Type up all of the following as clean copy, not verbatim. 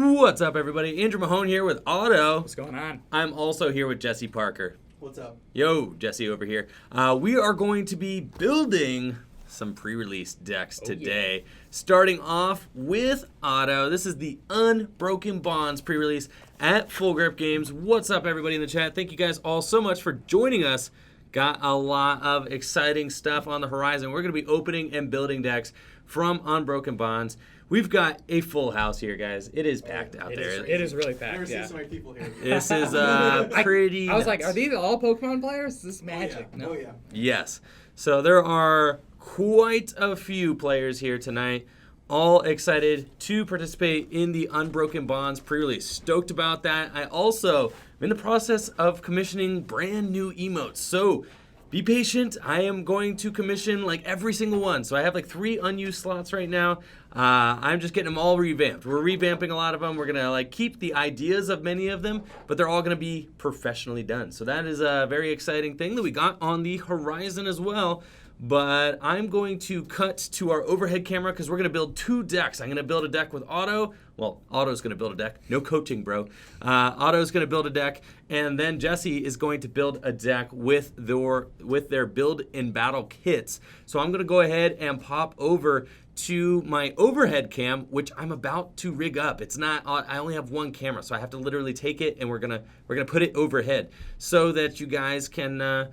What's up, everybody? Andrew Mahone here with Otto. What's going on? I'm also here with Jesse Parker. What's up? Yo, Jesse over here. We are going to be building some pre-release decks today. Starting off with Otto. This is the Unbroken Bonds pre-release at Full Grip Games. What's up, everybody in the chat? Thank you guys all so much for joining us. Got a lot of exciting stuff on the horizon. We're going to be opening and building decks from Unbroken Bonds. We've got a full house here, guys. It is packed out there. It is really packed. Never seen so many people here. This is pretty I was like, nuts. are these all Pokemon players? Is this magic? Oh yeah. No. Oh yeah. Yes. So there are quite a few players here tonight, all excited to participate in the Unbroken Bonds pre-release. Stoked about that. I also am in the process of commissioning brand new emotes. So be patient. I am going to commission like every single one. So I have like 3 unused slots right now. I'm just getting them all revamped. We're revamping a lot of them. We're gonna like keep the ideas of many of them, but they're all gonna be professionally done. So that is a very exciting thing that we got on the horizon as well. But I'm going to cut to our overhead camera because we're going to build 2 decks. I'm going to build a deck with Otto. Well, Otto's going to build a deck. No coaching, bro. Otto's going to build a deck. And then Jesse is going to build a deck with their build in battle kits. So I'm going to go ahead and pop over to my overhead cam, which I'm about to rig up. It's not, I only have 1 camera, so I have to literally take it and we're gonna put it overhead so that you guys can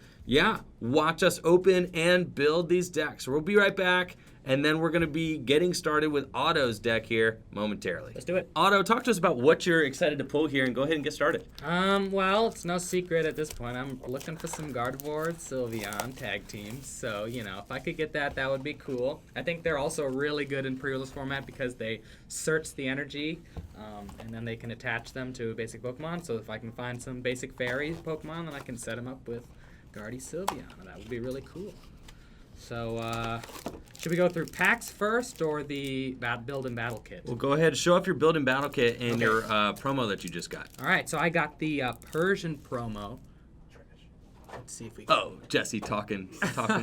watch us open and build these decks. So we'll be right back, and then we're gonna be getting started with Otto's deck here momentarily. Let's do it. Otto, talk to us about what you're excited to pull here and go ahead and get started. Well, it's no secret at this point. I'm looking for some Gardevoir Sylveon tag teams. So, if I could get that, that would be cool. I think they're also really good in pre-release format because they search the energy, and then they can attach them to basic Pokemon. So if I can find some basic fairy Pokemon, then I can set them up with Guardy Sylveon. That would be really cool. So, should we go through packs first or the build and battle kit? Well, go ahead and show off your build and battle kit and your promo that you just got. All right, so I got the Persian promo. Let's see if we can. Oh, Jesse talking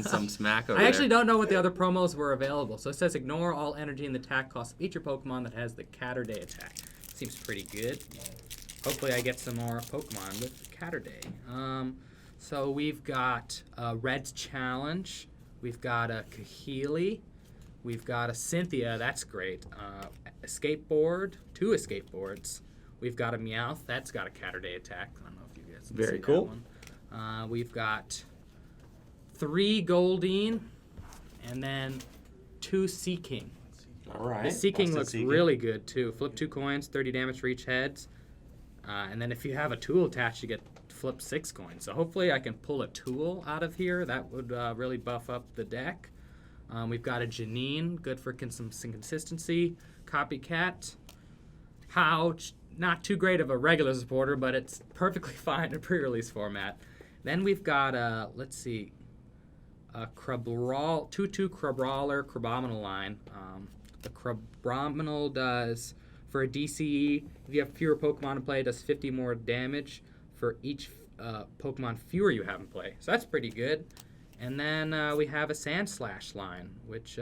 some smack over there. I actually don't know what the other promos were available. So it says ignore all energy and the attack cost of each your Pokemon that has the Catterday attack. Seems pretty good. Hopefully I get some more Pokemon with Catterday. So we've got Red's Challenge. We've got a Kahili. We've got a Cynthia. That's great. A skateboard. 2 escape boards. We've got a Meowth. That's got a Catterday attack. I don't know if you guys can Very see cool. that one. We've got 3 Goldeen. And then 2 Sea King. All right. The Sea King looks really good, too. Flip 2 coins, 30 damage for each heads. And then if you have a tool attached, you get flip 6 coins. So hopefully I can pull a tool out of here. That would really buff up the deck. We've got a Janine, good for some consistency. Copycat. Pouch, not too great of a regular supporter, but it's perfectly fine in pre-release format. Then we've got, a Crabral, 2/2 Crabrawler Crabominal line. The Crabominal does, for a DCE, if you have fewer Pokemon in play, it does 50 more damage for each Pokemon fewer you have in play. So that's pretty good. And then we have a Sandslash line, which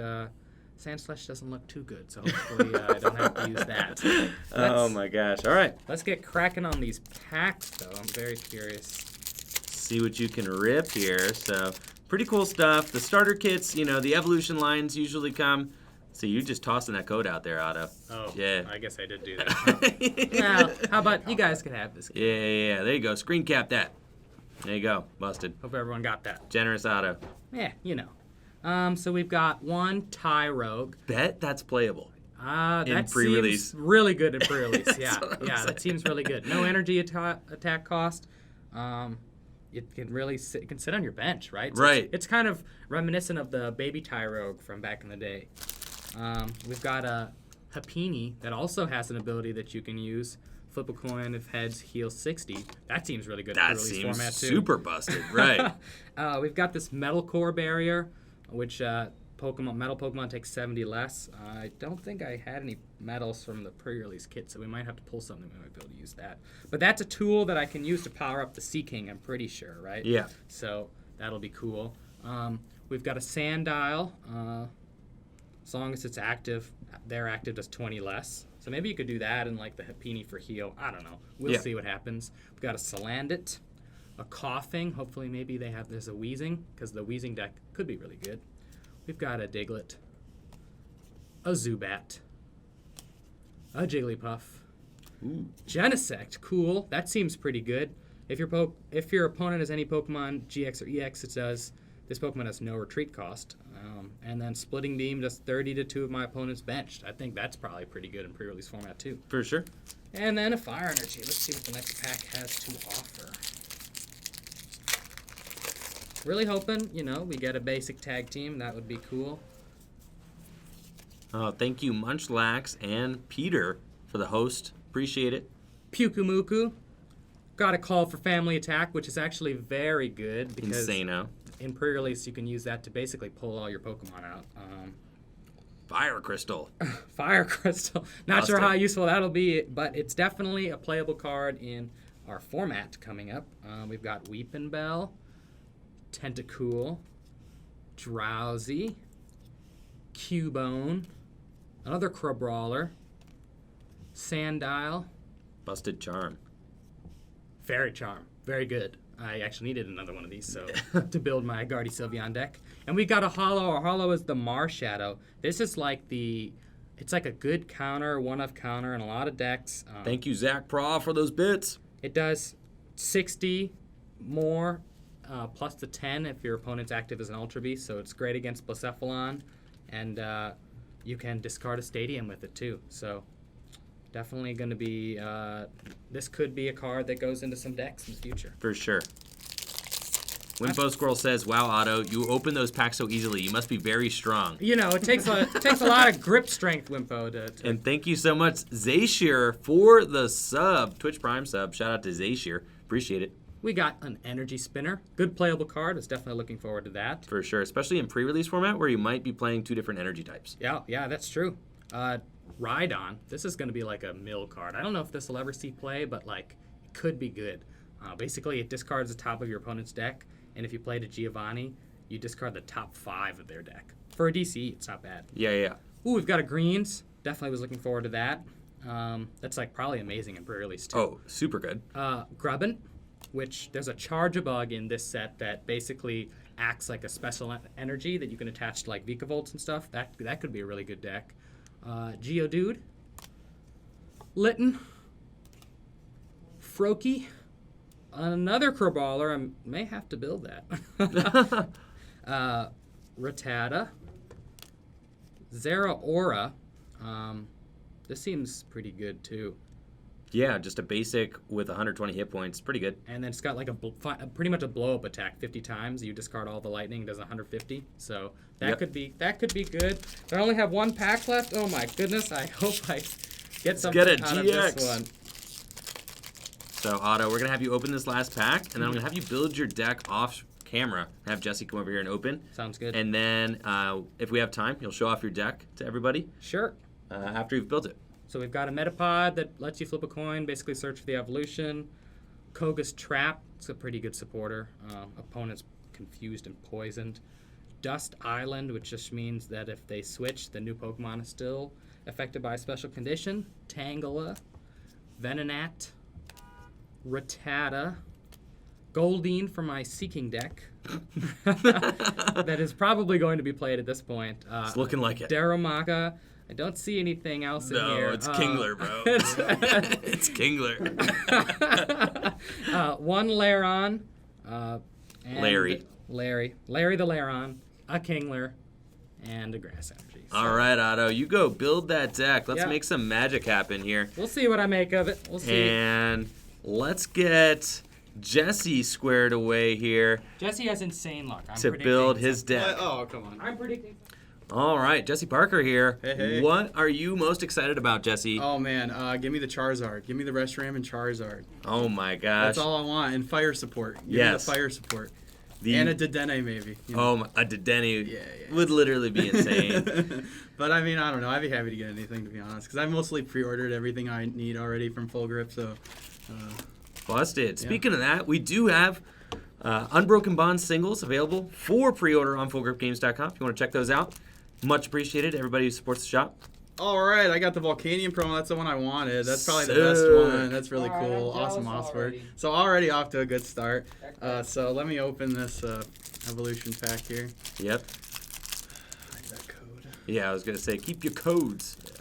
Sandslash doesn't look too good, so hopefully I don't have to use that. Oh my gosh. All right. Let's get cracking on these packs, though. I'm very curious. See what you can rip here. So pretty cool stuff. The starter kits, the evolution lines usually come. So you just tossing that code out there, Otto. Oh, yeah. I guess I did do that. Well, how about you guys can have this? Yeah. There you go. Screen cap that. There you go. Busted. Hope everyone got that. Generous Otto. Yeah, So we've got 1 Tyrogue. Bet that's playable. That pre-release. seems really good in pre-release. Yeah, That's what I'm that saying. seems really good. No energy attack cost. It can really sit, it can sit on your bench, right? So Right. It's kind of reminiscent of the baby Tyrogue from back in the day. We've got a Happiny that also has an ability that you can use. Flip a coin if heads heal 60. That seems really good in That pre-release seems format too. super busted. Right. We've got this Metal Core barrier, which metal Pokemon takes 70 less. I don't think I had any metals from the pre-release kit, so we might have to pull something. We might be able to use that. But that's a tool that I can use to power up the Sea King, I'm pretty sure, right? Yeah. So that'll be cool. We've got a Sandile. As long as it's active, their active does 20 less. So maybe you could do that and like the Hapini for heal. I don't know. We'll see what happens. We've got a Salandit, a Coughing. Hopefully maybe there's a Wheezing, because the Wheezing deck could be really good. We've got a Diglett, a Zubat, a Jigglypuff, Genesect. Cool. That seems pretty good. If your opponent has any Pokemon GX or EX, it does. This Pokemon has no retreat cost. And then Splitting Beam does 30 to 2 of my opponent's benched. I think that's probably pretty good in pre-release format too. For sure. And then a Fire Energy. Let's see what the next pack has to offer. Really hoping, we get a basic tag team. That would be cool. Oh, thank you, Munchlax and Peter, for the host. Appreciate it. Pukumuku. Got a Call for Family Attack, which is actually very good because Insano. In pre-release you can use that to basically pull all your Pokemon out. Fire Crystal. Fire Crystal. Not sure how useful that'll be, but it's definitely a playable card in our format coming up. We've got Weepin' Bell, Tentacool, Drowsy, Cubone, another Crabrawler, Sandile. Busted Charm. Very Charm. Very good. I actually needed another one of these to build my Guardy Sylveon deck. And we got a Hollow. Our Hollow is the Marshadow. This is like it's like a good counter, one-of counter in a lot of decks. Thank you, Zach Pra, for those bits. It does 60 more plus the 10 if your opponent's active as an Ultra Beast, so it's great against Blacephalon. And you can discard a Stadium with it too. So definitely going to be, this could be a card that goes into some decks in the future. For sure. Wimpo Squirrel says, "Wow, Otto, you open those packs so easily. You must be very strong." It takes a lot of grip strength, Wimpo. To And thank you so much, Zayshear, for the sub, Twitch Prime sub. Shout out to Zayshear. Appreciate it. We got an Energy Spinner. Good playable card. I was definitely looking forward to that. For sure, especially in pre-release format where you might be playing 2 different energy types. Yeah, that's true. Rhydon. This is going to be like a mill card. I don't know if this will ever see play, but it could be good. Basically, it discards the top of your opponent's deck, and if you played a Giovanni, you discard the top 5 of their deck. For a DC, it's not bad. Yeah. Ooh, we've got a Greens. Definitely was looking forward to that. That's probably amazing in pre-release too. Oh, super good. Grubbin, which there's a Charge-a-Bug in this set that basically acts like a special energy that you can attach to Vikavolts and stuff. That could be a really good deck. Geodude, Litten, Froakie, another Crabrawler. I may have to build that. Rattata, Zeraora. This seems pretty good too. Yeah, just a basic with 120 hit points. Pretty good. And then it's got pretty much a blow-up attack 50 times. You discard all the lightning, does 150. So that could be good. I only have 1 pack left. Oh my goodness! I hope I get something out of this one. So Otto, we're gonna have you open this last pack, and then I'm gonna have you build your deck off camera. Have Jesse come over here and open. Sounds good. And then if we have time, you'll show off your deck to everybody. Sure. After you've built it. So we've got a Metapod that lets you flip a coin, basically search for the evolution. Koga's Trap, it's a pretty good supporter. Opponent's confused and poisoned. Dust Island, which just means that if they switch, the new Pokemon is still affected by a special condition. Tangela, Venonat, Rattata, Goldeen for my Seeking deck. That is probably going to be played at this point. It's looking like it. Darumaka. I don't see anything else in here. No, it's Kingler, bro. It's Kingler. 1 Lairon. Larry the Lairon. A Kingler. And a Grass Energy. So. All right, Otto. You go build that deck. Let's make some magic happen here. We'll see what I make of it. We'll see. And let's get Jesse squared away here. Jesse has insane luck. To build his deck. Oh, come on. I'm predicting. All right, Jesse Parker here. Hey. What are you most excited about, Jesse? Oh, man. Give me the Charizard. Give me the Reshiram and Charizard. Oh, my gosh. That's all I want. And fire support. Give me the fire support. And a Dedenne, maybe. A Dedenne would literally be insane. But, I mean, I don't know. I'd be happy to get anything, to be honest. Because I mostly pre-ordered everything I need already from Full Grip, so... Busted. Speaking of that, we do have Unbroken Bonds singles available for pre-order on FullGripGames.com if you want to check those out. Much appreciated, everybody who supports the shop. All right, I got the Volcanion promo. That's the one I wanted. That's probably the best one. That's really cool. Awesome Osprey. So already off to a good start. So let me open this evolution pack here. Yep. That code. Yeah, I was gonna say keep your codes. Yeah.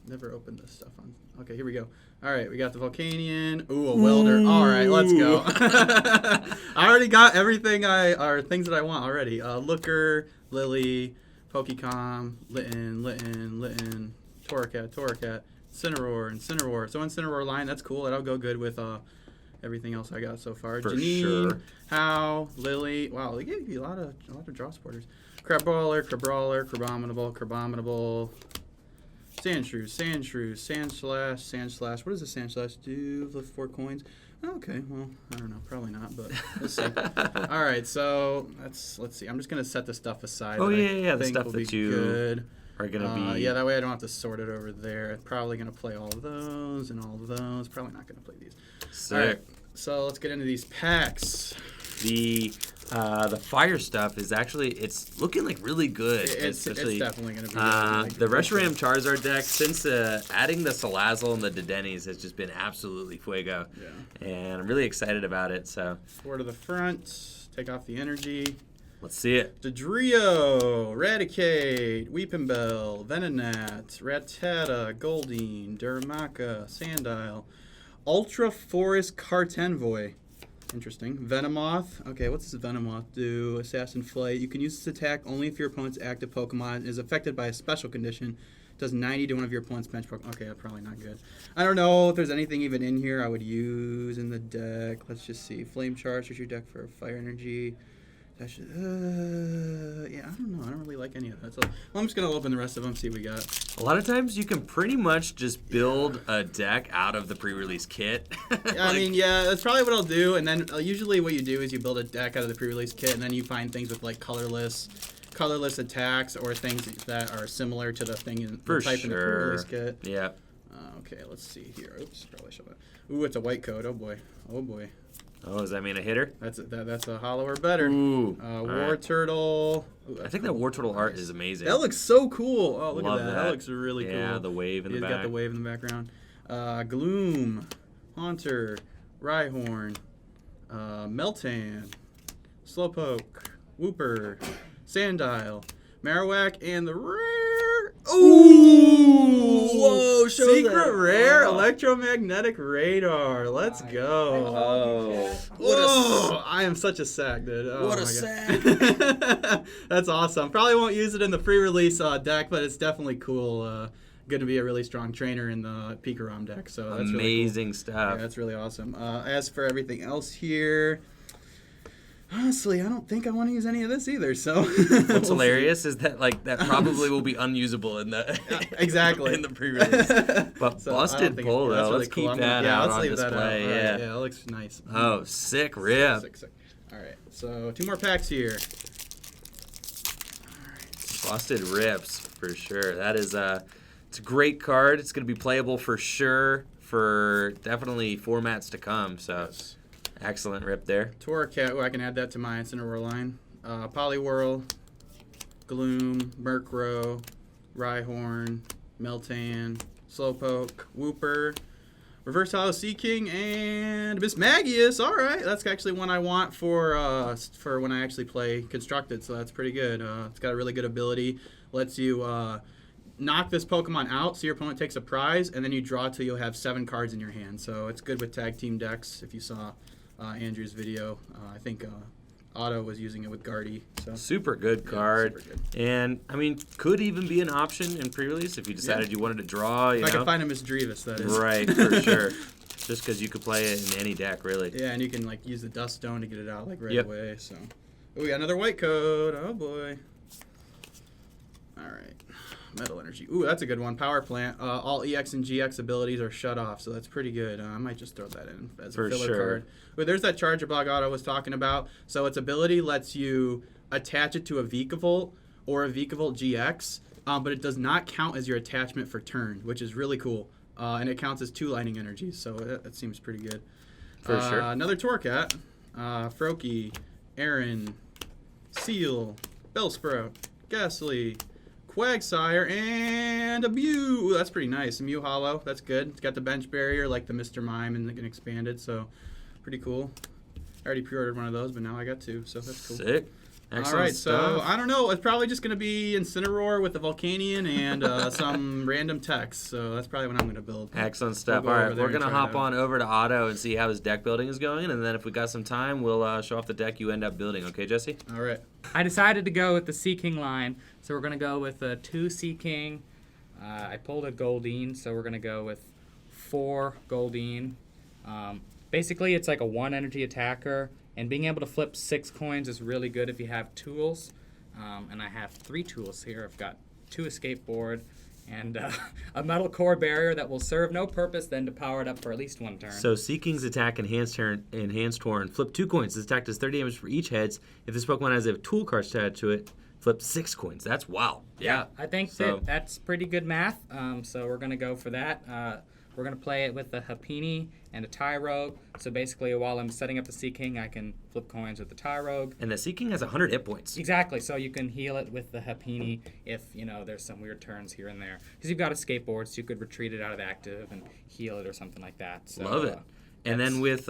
Never opened this stuff on. Okay, here we go. All right, we got the Volcanion. Ooh, a welder. All right, let's go. I already got everything things that I want already. Looker, Lily, Pokecom, Litten, Torracat, Incineroar. So Incineroar line, that's cool. That'll go good with everything else I got so far. For Janine, sure. How, Lily. Wow, they gave you a lot of draw supporters. Crabrawler, Crabominable. Sandshrews, Sandslash. What does a Sandslash do? Lift 4 coins. Okay, well, I don't know. Probably not, but we'll see. All right, so let's see. I'm just going to set the stuff aside. Oh, that yeah, I the think stuff will that be you good. are going to be... Yeah, that way I don't have to sort it over there. I'm probably going to play all of those and all of those. Probably not going to play these. Sick. All right, so let's get into these packs. The fire stuff is actually, it's looking like really good. It's definitely going to be good. The Reshiram Charizard deck, since adding the Salazzle and the Dedennis, has just been absolutely fuego. Yeah. And I'm really excited about it, so. 4 to the front. Take off the energy. Let's see it. Dodrio, Raticate, Weepinbell, Venonat, Rattata, Goldeen, Duramaca, Sandile, Ultra Forest Cartenvoy. Interesting. Venomoth. Okay, what's this Venomoth do? Assassin Flight. You can use this attack only if your opponent's active Pokemon is affected by a special condition. Does 90 to one of your opponent's bench Pokemon. Okay, that's probably not good. I don't know if there's anything even in here I would use in the deck. Let's just see. Flame Charge is your deck for Fire Energy. That should, yeah, I don't know. I don't really like any of that. So I'm just going to open the rest of them, see what we got. A lot of times you can pretty much just build a deck out of the pre-release kit. I mean, yeah, that's probably what I'll do. And then usually what you do is you build a deck out of the pre-release kit, and then you find things with like colorless attacks or things that are similar to the thing in the type in the pre-release kit. Yeah. Okay, let's see here. Oops, probably should have. Ooh, it's a white code. Oh boy. Oh, does that mean a hitter? That's a hollow or better. Ooh. War Turtle. Ooh, I think that War Turtle art is amazing. That looks so cool. Oh, look Love at that. That looks really cool. Yeah, the wave in the back. He's got the wave in the background. Gloom, Haunter, Rhyhorn, Meltan, Slowpoke, Wooper, Sandile, Marowak, and the rare. Ooh! Whoa! Secret rare electromagnetic radar. Let's go. Oh. Whoa! I am such a sack, dude. Oh, What a my sack. God. That's awesome. Probably won't use it in the pre-release deck, but it's definitely cool. Going to be a really strong trainer in the Pikarom deck. So that's amazing really cool. stuff. Yeah, that's really awesome. As for everything else here, honestly, I don't think I want to use any of this either. So What's hilarious is that that probably will be unusable in the exactly in the pre-release. But So busted pull though. really let's cool. keep that out on display. That out. Yeah. Right, yeah, it looks nice. Oh, sick rip. Sick. All right, so 2 more packs here. Busted rips for sure. That is it's a great card. It's going to be playable for sure for definitely formats to come. So excellent rip there. Torracat. Oh, I can add that to my Incineroar line. Poliwhirl, Gloom, Murkrow, Rhyhorn, Meltan, Slowpoke, Wooper, Reverse Hollow Sea King, and Mismagius. All right, that's actually one I want for when I actually play Constructed. So that's pretty good. It's got a really good ability. Lets you knock this Pokemon out, so your opponent takes a prize, and then you draw till you'll have 7 cards in your hand. So it's good with tag team decks. If you saw Andrew's video, I think Otto was using it with Guardy. So Super good card. Super good. And, I mean, could even be an option in pre-release if you decided you wanted to draw, If I can find a Miss Drevis, that is. Right, for sure. Just because you could play it in any deck, really. Yeah, and you can use the Dust Stone to get it out right Yep. away. So, we got another white code. Oh boy. All right. Metal Energy. Ooh, that's a good one. Power Plant. All EX and GX abilities are shut off, so that's pretty good. I might just throw that in as a filler card. Ooh, there's that Charger Bug Otto was talking about. So its ability lets you attach it to a Vikavolt or a Vikavolt GX, but it does not count as your attachment for turn, which is really cool. And it counts as 2 lightning energies, so that seems pretty good. For sure. Another Torracat. Froakie, Aaron, Seal, Bellsprout, Ghastly, Quagsire, and a Mew. Ooh, that's pretty nice. A Mew Hollow. That's good. It's got the bench barrier like the Mr. Mime and an expanded, so pretty cool. I already pre-ordered one of those, but now I got two, so that's cool. Sick. Excellent All right, stuff. so I don't know. It's probably just going to be Incineroar with the Volcanion and some random text. So that's probably what I'm going to build. Excellent stuff. We'll go All over right, there we're and going to try it hop out. on over to Otto and see how his deck building is going. And then if we got some time, we'll show off the deck you end up building. Okay, Jesse? All right. I decided to go with the Sea King line, so we're going to go with 2 Sea King. I pulled a Goldeen, so we're going to go with 4 Goldeen. Basically, it's like a 1 energy attacker, and being able to flip 6 coins is really good if you have tools. And I have 3 tools here. I've got 2 escape board and a metal core barrier that will serve no purpose than to power it up for at least 1 turn. So Seeking's attack enhanced turn. Flip 2 coins. This attack does 30 damage for each heads. If this Pokemon has a tool card attached to it, flip 6 coins. That's wow. Yeah. I think that's pretty good math. So we're going to go for that. We're going to play it with a Happiny and a Tyrogue. So basically, while I'm setting up the Sea King, I can flip coins with the Tyrogue. And the Seeking has 100 hit points. Exactly. So you can heal it with the Happiny if, there's some weird turns here and there. Because you've got a skateboard, so you could retreat it out of active and heal it or something like that. So, Love it. And then with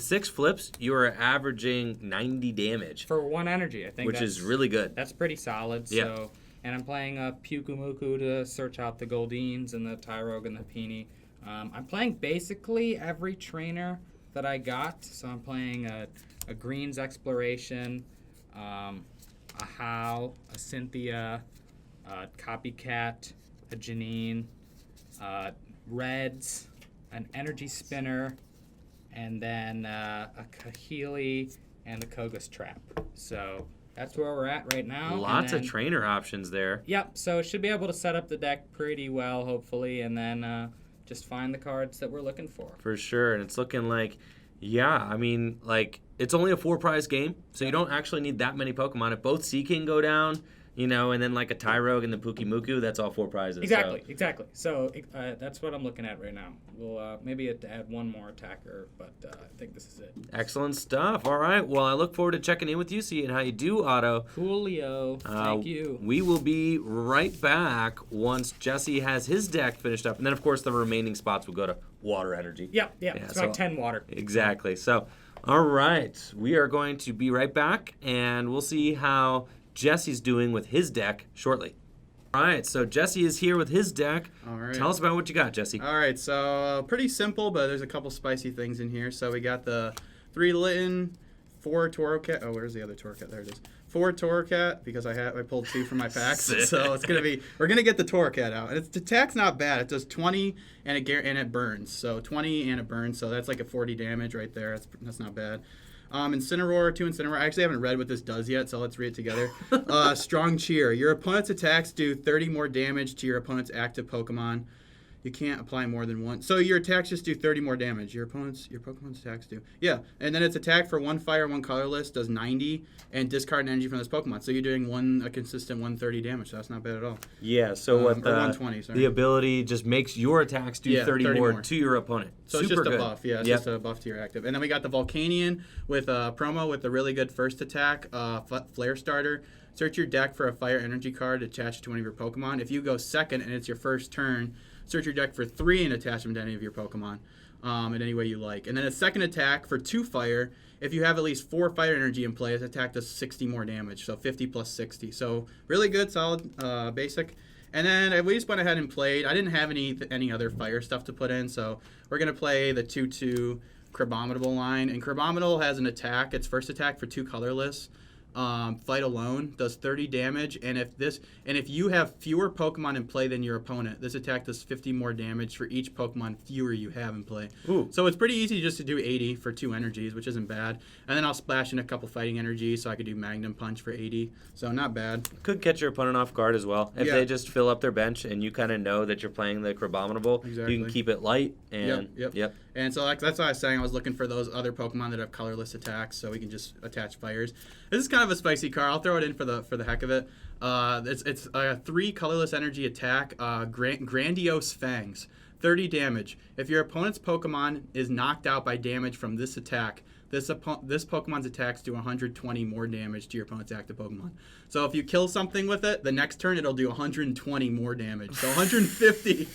6 flips, you are averaging 90 damage. For 1 energy, I think which is really good. That's pretty solid. Yeah. So, and I'm playing a Pukumuku to search out the Goldeens and the Tyrogue and the Happiny. I'm playing basically every trainer that I got. So I'm playing a Greens Exploration, a How, a Cynthia, a Copycat, a Janine, Reds, an Energy Spinner, and then a Kahili and a Koga's Trap. So that's where we're at right now. Lots of trainer options there. Yep, so should be able to set up the deck pretty well, hopefully, and then just find the cards that we're looking for. For sure, and it's looking like, it's only a 4-prize game, so you don't actually need that many Pokemon. If both Seeking go down, and then like a Tyrogue and the Pukimuku, that's all 4 prizes. Exactly. So that's what I'm looking at right now. We'll maybe add 1 more attacker, but I think this is it. Excellent stuff. All right. Well, I look forward to checking in with you, seeing how you do, Otto. Coolio. Thank you. We will be right back once Jesse has his deck finished up. And then, of course, the remaining spots will go to Water Energy. Yep. It's about 10 water. Exactly. So, all right. We are going to be right back, and we'll see how Jesse's doing with his deck shortly. All right, so Jesse is here with his deck. All right. Tell us about what you got, Jesse. All right, so pretty simple, but there's a couple spicy things in here. So we got the 3 Litten, 4 Torracat. Oh, where's the other Torracat? There it is. 4 Torracat because I pulled 2 from my packs, so it's we're gonna get the Torracat out. And the attack's not bad. It does 20 and it burns. So 20 and it burns. So that's like a 40 damage right there. That's not bad. Incineroar, 2 Incineroar. I actually haven't read what this does yet, so let's read it together. Strong Cheer. Your opponent's attacks do 30 more damage to your opponent's active Pokemon. You can't apply more than 1. So your attacks just do 30 more damage. Your Pokemon's attacks do. Yeah, and then its attack for 1 fire, 1 colorless does 90, and discard an energy from this Pokemon. So you're doing a consistent 130 damage. So that's not bad at all. Yeah. So or 120. Sorry. The ability just makes your attacks do 30 more to your opponent. So Super it's just good. a buff. Yeah, it's just a buff to your active. And then we got the Volcanion with a promo with a really good first attack, Flare Starter. Search your deck for a fire energy card attached to one of your Pokemon. If you go second and it's your first turn, search your deck for 3 and attach them to any of your Pokemon in any way you like. And then a second attack for 2 fire. If you have at least 4 fire energy in play, this attack does 60 more damage. So 50 plus 60. So really good, solid, basic. And then we just went ahead and played. I didn't have any other fire stuff to put in, so we're going to play the 2/2 Crabominable line. And Crabominable has an attack. Its first attack for 2 colorless. Fight alone does 30 damage, and if you have fewer Pokemon in play than your opponent, this attack does 50 more damage for each Pokemon fewer you have in play. Ooh. So it's pretty easy just to do 80 for 2 energies, which isn't bad. And then I'll splash in a couple fighting energies, so I could do Magnum Punch for 80. So not bad. Could catch your opponent off guard as well. If they just fill up their bench and you kind of know that you're playing the Crabominable, you can keep it light. And Yep. And so that's why I was saying I was looking for those other Pokemon that have colorless attacks, so we can just attach fires. This is kind of a spicy card. I'll throw it in for the heck of it. It's a 3 colorless energy attack. Grandiose Fangs, 30 damage. If your opponent's Pokemon is knocked out by damage from this attack, this Pokemon's attacks do 120 more damage to your opponent's active Pokemon. So if you kill something with it, the next turn it'll do 120 more damage. So 150.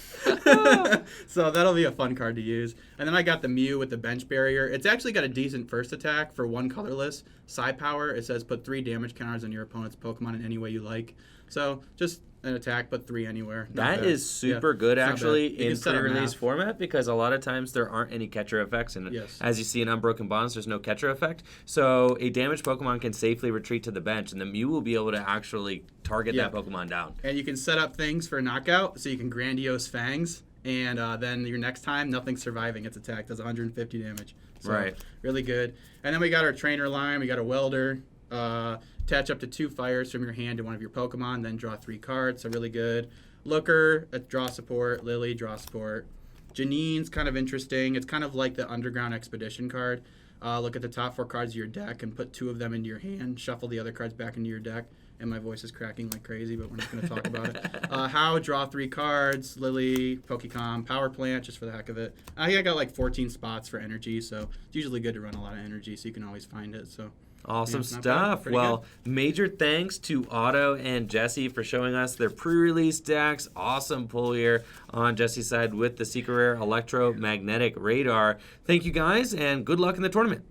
So that'll be a fun card to use. And then I got the Mew with the bench barrier. It's actually got a decent first attack for one colorless. Psi Power, it says put 3 damage counters on your opponent's Pokemon in any way you like. So just an attack, but 3 anywhere. That is super good, actually, in set up pre-release math. format, because a lot of times there aren't any catcher effects. And Yes. as you see in Unbroken Bonds, there's no catcher effect. So a damaged Pokemon can safely retreat to the bench, and the Mew will be able to actually target that Pokemon down. And you can set up things for knockout, so you can Grandiose Fangs, and then your next time, nothing's surviving its attack. Does 150 damage. So, Right. really good. And then we got our trainer line. We got a welder. Attach up to 2 fires from your hand to one of your Pokemon, then draw 3 cards. So really good. Looker, draw support. Lily, draw support. Janine's kind of interesting. It's kind of like the Underground Expedition card. Look at the top 4 cards of your deck and put 2 of them into your hand. Shuffle the other cards back into your deck. And my voice is cracking like crazy, but we're not going to talk about it. How, draw 3 cards. Lily, Pokecom, Power Plant, just for the heck of it. I think I got like 14 spots for energy, so it's usually good to run a lot of energy, so you can always find it. So. Awesome Yeah, not bad. stuff. Pretty Well, major thanks to Otto and Jesse for showing us their pre-release decks. Awesome pull here on Jesse's side with the Secret Rare Electromagnetic Radar. Thank you guys, and good luck in the tournament.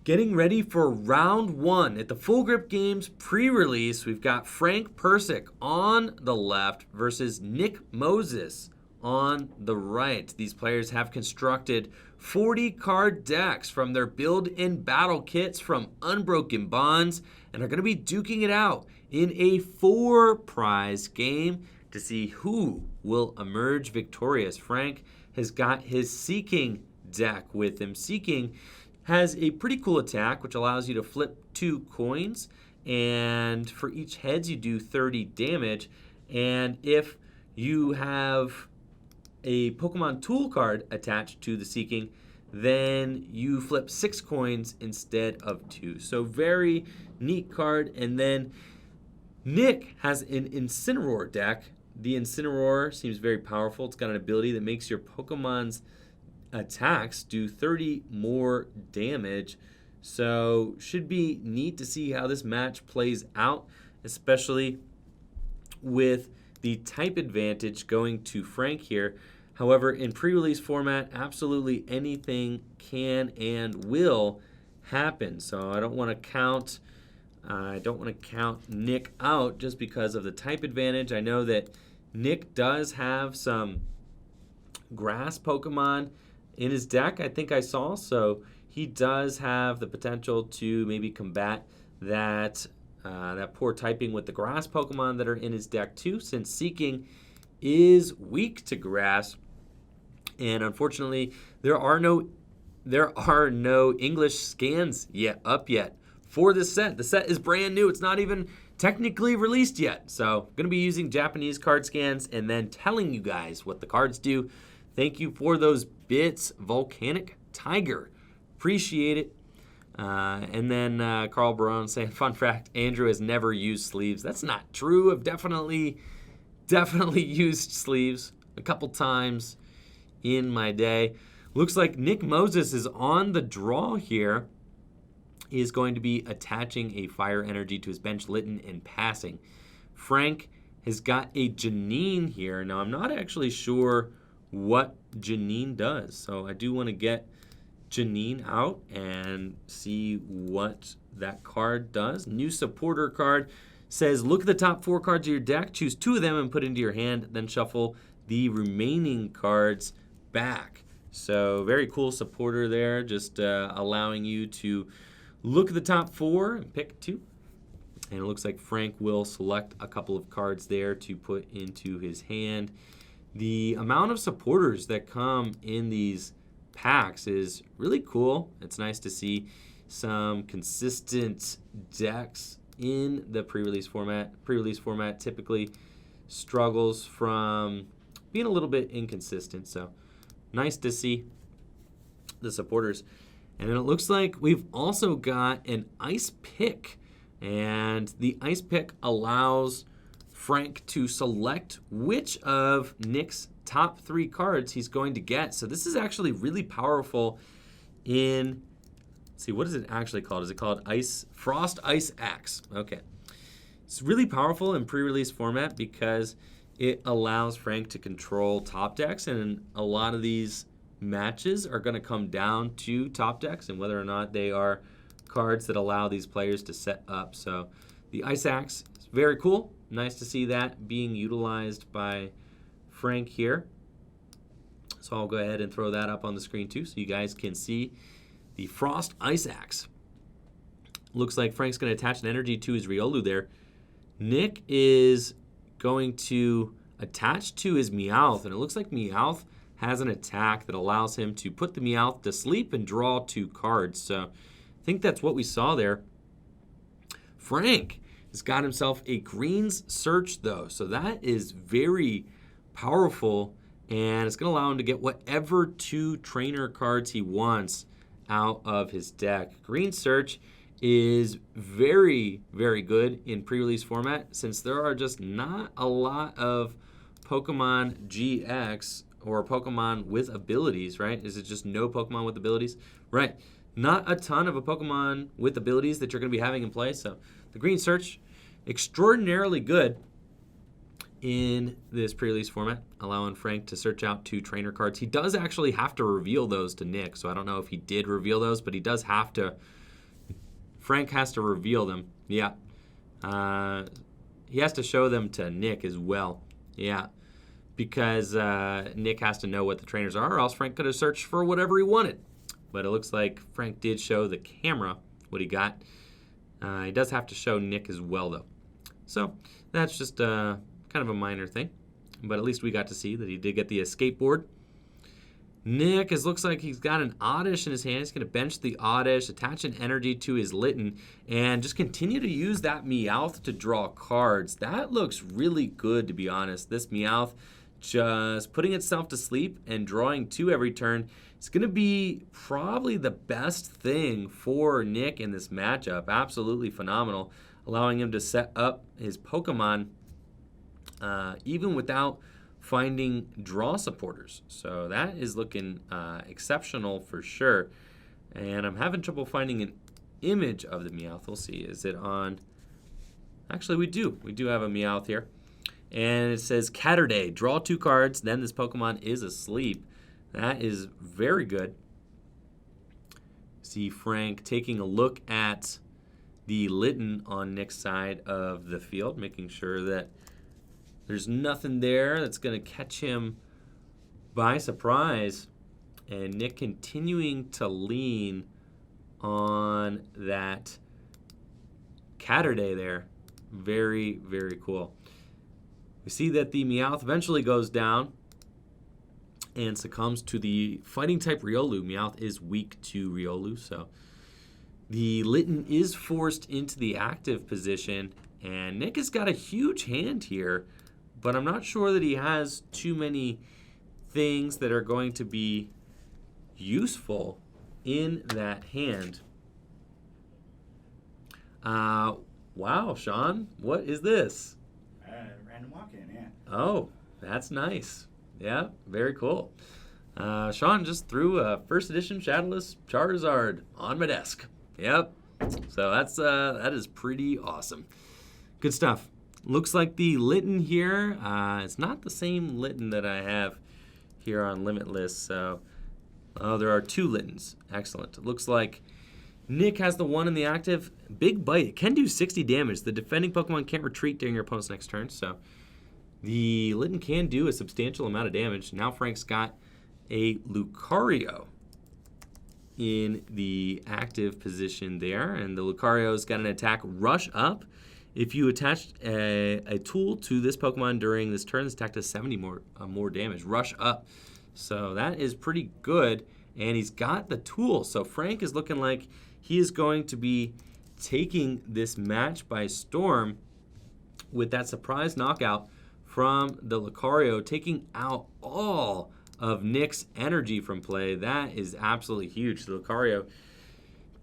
Getting ready for round 1 at the Full Grip Games pre-release. We've got Frank Persick on the left versus Nick Moses on the right. These players have constructed 40 card decks from their build and battle kits from Unbroken Bonds and are going to be duking it out in a 4-prize game to see who will emerge victorious. Frank has got his Seeking deck with him. Seeking has a pretty cool attack which allows you to flip 2 coins, and for each heads you do 30 damage, and if you have a Pokemon tool card attached to the Seeking, then you flip 6 coins instead of 2. So very neat card. And then Nick has an Incineroar deck. The Incineroar seems very powerful. It's got an ability that makes your Pokemon's attacks do 30 more damage. So should be neat to see how this match plays out, especially with the type advantage going to Frank here. However, in pre-release format, absolutely anything can and will happen. So I don't want to count Nick out just because of the type advantage. I know that Nick does have some grass Pokemon in his deck, I think I saw. So he does have the potential to maybe combat that poor typing with the grass Pokemon that are in his deck too, since Seeking is weak to grass. And unfortunately, there are no English scans up yet for this set. The set is brand new. It's not even technically released yet. So I'm going to be using Japanese card scans and then telling you guys what the cards do. Thank you for those bits, Volcanic Tiger. Appreciate it. And then Carl Barone saying, fun fact, Andrew has never used sleeves. That's not true. I've definitely used sleeves a couple times in my day. Looks like Nick Moses is on the draw here. He is going to be attaching a fire energy to his bench Litten and passing. Frank has got a Janine here. Now, I'm not actually sure what Janine does, so I do want to get Janine out and see what that card does. New supporter card says, look at the top 4 cards of your deck, choose 2 of them and put into your hand, then shuffle the remaining cards back. So very cool supporter there, just allowing you to look at the top 4 and pick 2. And it looks like Frank will select a couple of cards there to put into his hand. The amount of supporters that come in these packs is really cool. It's nice to see some consistent decks in the pre-release format. Pre-release format typically struggles from being a little bit inconsistent, so nice to see the supporters. And then it looks like we've also got an ice pick, and the ice pick allows Frank to select which of Nick's top 3 cards he's going to get. So this is actually really powerful in Let's see, what is it actually called? Is it called Frost Ice Axe? Okay. It's really powerful in pre-release format because it allows Frank to control top decks, and a lot of these matches are going to come down to top decks and whether or not they are cards that allow these players to set up. So the Ice Axe is very cool. Nice to see that being utilized by Frank here. So I'll go ahead and throw that up on the screen too so you guys can see the Frost Ice Axe. Looks like Frank's going to attach an energy to his Riolu there. Nick is going to attach to his Meowth, and it looks like Meowth has an attack that allows him to put the Meowth to sleep and draw 2 cards. So I think that's what we saw there. Frank has got himself a Greens Search, though, so that is very powerful, and it's going to allow him to get whatever 2 trainer cards he wants out of his deck. Green Search is very, very good in pre-release format since there are just not a lot of Pokemon GX or Pokemon with abilities, right? Is it just no Pokemon with abilities? Right. Not a ton of a Pokemon with abilities that you're going to be having in play. So the Green Search, extraordinarily good in this pre-release format, allowing Frank to search out 2 trainer cards. He does actually have to reveal those to Nick, so I don't know if he did reveal those, but he does have to. Frank has to reveal them. Yeah. He has to show them to Nick as well. Yeah. Because Nick has to know what the trainers are, or else Frank could have searched for whatever he wanted. But it looks like Frank did show the camera what he got. He does have to show Nick as well, though. So that's just kind of a minor thing. But at least we got to see that he did get the escape board. Nick, it looks like he's got an Oddish in his hand. He's going to bench the Oddish, attach an energy to his Litten, and just continue to use that Meowth to draw cards. That looks really good, to be honest. This Meowth just putting itself to sleep and drawing 2 every turn. It's going to be probably the best thing for Nick in this matchup. Absolutely phenomenal, allowing him to set up his Pokemon even without finding draw supporters. So that is looking exceptional for sure. And I'm having trouble finding an image of the Meowth. We'll see. Is it on? Actually, we do. We do have a Meowth here. And it says Catterday. Draw 2 cards, then this Pokemon is asleep. That is very good. See Frank taking a look at the Litten on Nick's side of the field, making sure that there's nothing there that's going to catch him by surprise. And Nick continuing to lean on that Catterday there. Very, very cool. We see that the Meowth eventually goes down and succumbs to the fighting type Riolu. Meowth is weak to Riolu, so the Litten is forced into the active position, and Nick has got a huge hand here, but I'm not sure that he has too many things that are going to be useful in that hand. Wow, Sean, what is this? Random walk-in, yeah. Oh, that's nice. Yeah, very cool. Sean just threw a first edition Shadowless Charizard on my desk. Yep. So that is pretty awesome. Good stuff. Looks like the Litten here, it's not the same Litten that I have here on Limitless. So, there are 2 Littens. Excellent. It looks like Nick has the one in the active. Big Bite. It can do 60 damage. The defending Pokemon can't retreat during your opponent's next turn. So the Litten can do a substantial amount of damage. Now Frank's got a Lucario in the active position there. And the Lucario's got an attack Rush Up. If you attach a tool to this Pokemon during this turn, this attack does 70 more damage. Rush Up. So that is pretty good. And he's got the tool. So Frank is looking like he is going to be taking this match by storm with that surprise knockout from the Lucario, taking out all of Nick's energy from play. That is absolutely huge. The Lucario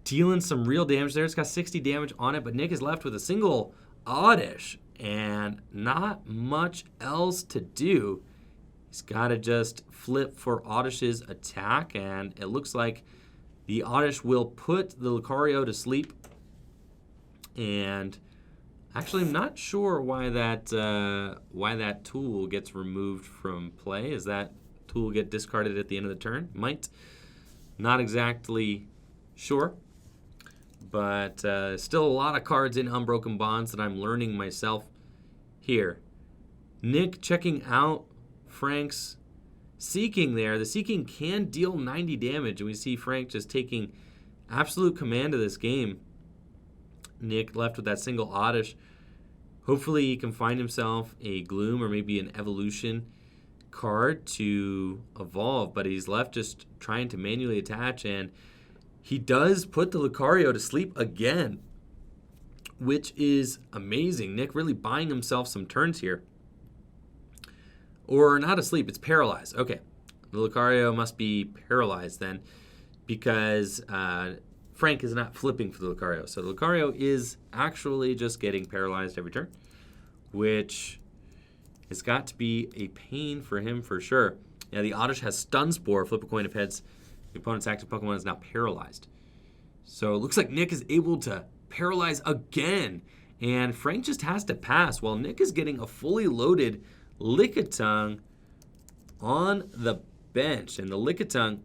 dealing some real damage there. It's got 60 damage on it, but Nick is left with a single Oddish and not much else to do. He's got to just flip for Oddish's attack, and it looks like The Oddish will put the Lucario to sleep. And actually, I'm not sure why that tool gets removed from play. Does that tool get discarded at the end of the turn? Might. Not exactly sure. But still a lot of cards in Unbroken Bonds that I'm learning myself here. Nick checking out Frank's Seeking there. The Seeking can deal 90 damage, and we see Frank just taking absolute command of this game. Nick left with that single Oddish. Hopefully he can find himself a Gloom or maybe an Evolution card to evolve, but he's left just trying to manually attach, and he does put the Lucario to sleep again, which is amazing. Nick really buying himself some turns here. Or not asleep, it's paralyzed. Okay, the Lucario must be paralyzed then because Frank is not flipping for the Lucario. So the Lucario is actually just getting paralyzed every turn, which has got to be a pain for him for sure. Now the Oddish has Stun Spore. Flip a coin if heads. The opponent's active Pokemon is now paralyzed. So it looks like Nick is able to paralyze again. And Frank just has to pass while Nick is getting a fully loaded Lickitung on the bench. And the Lickitung,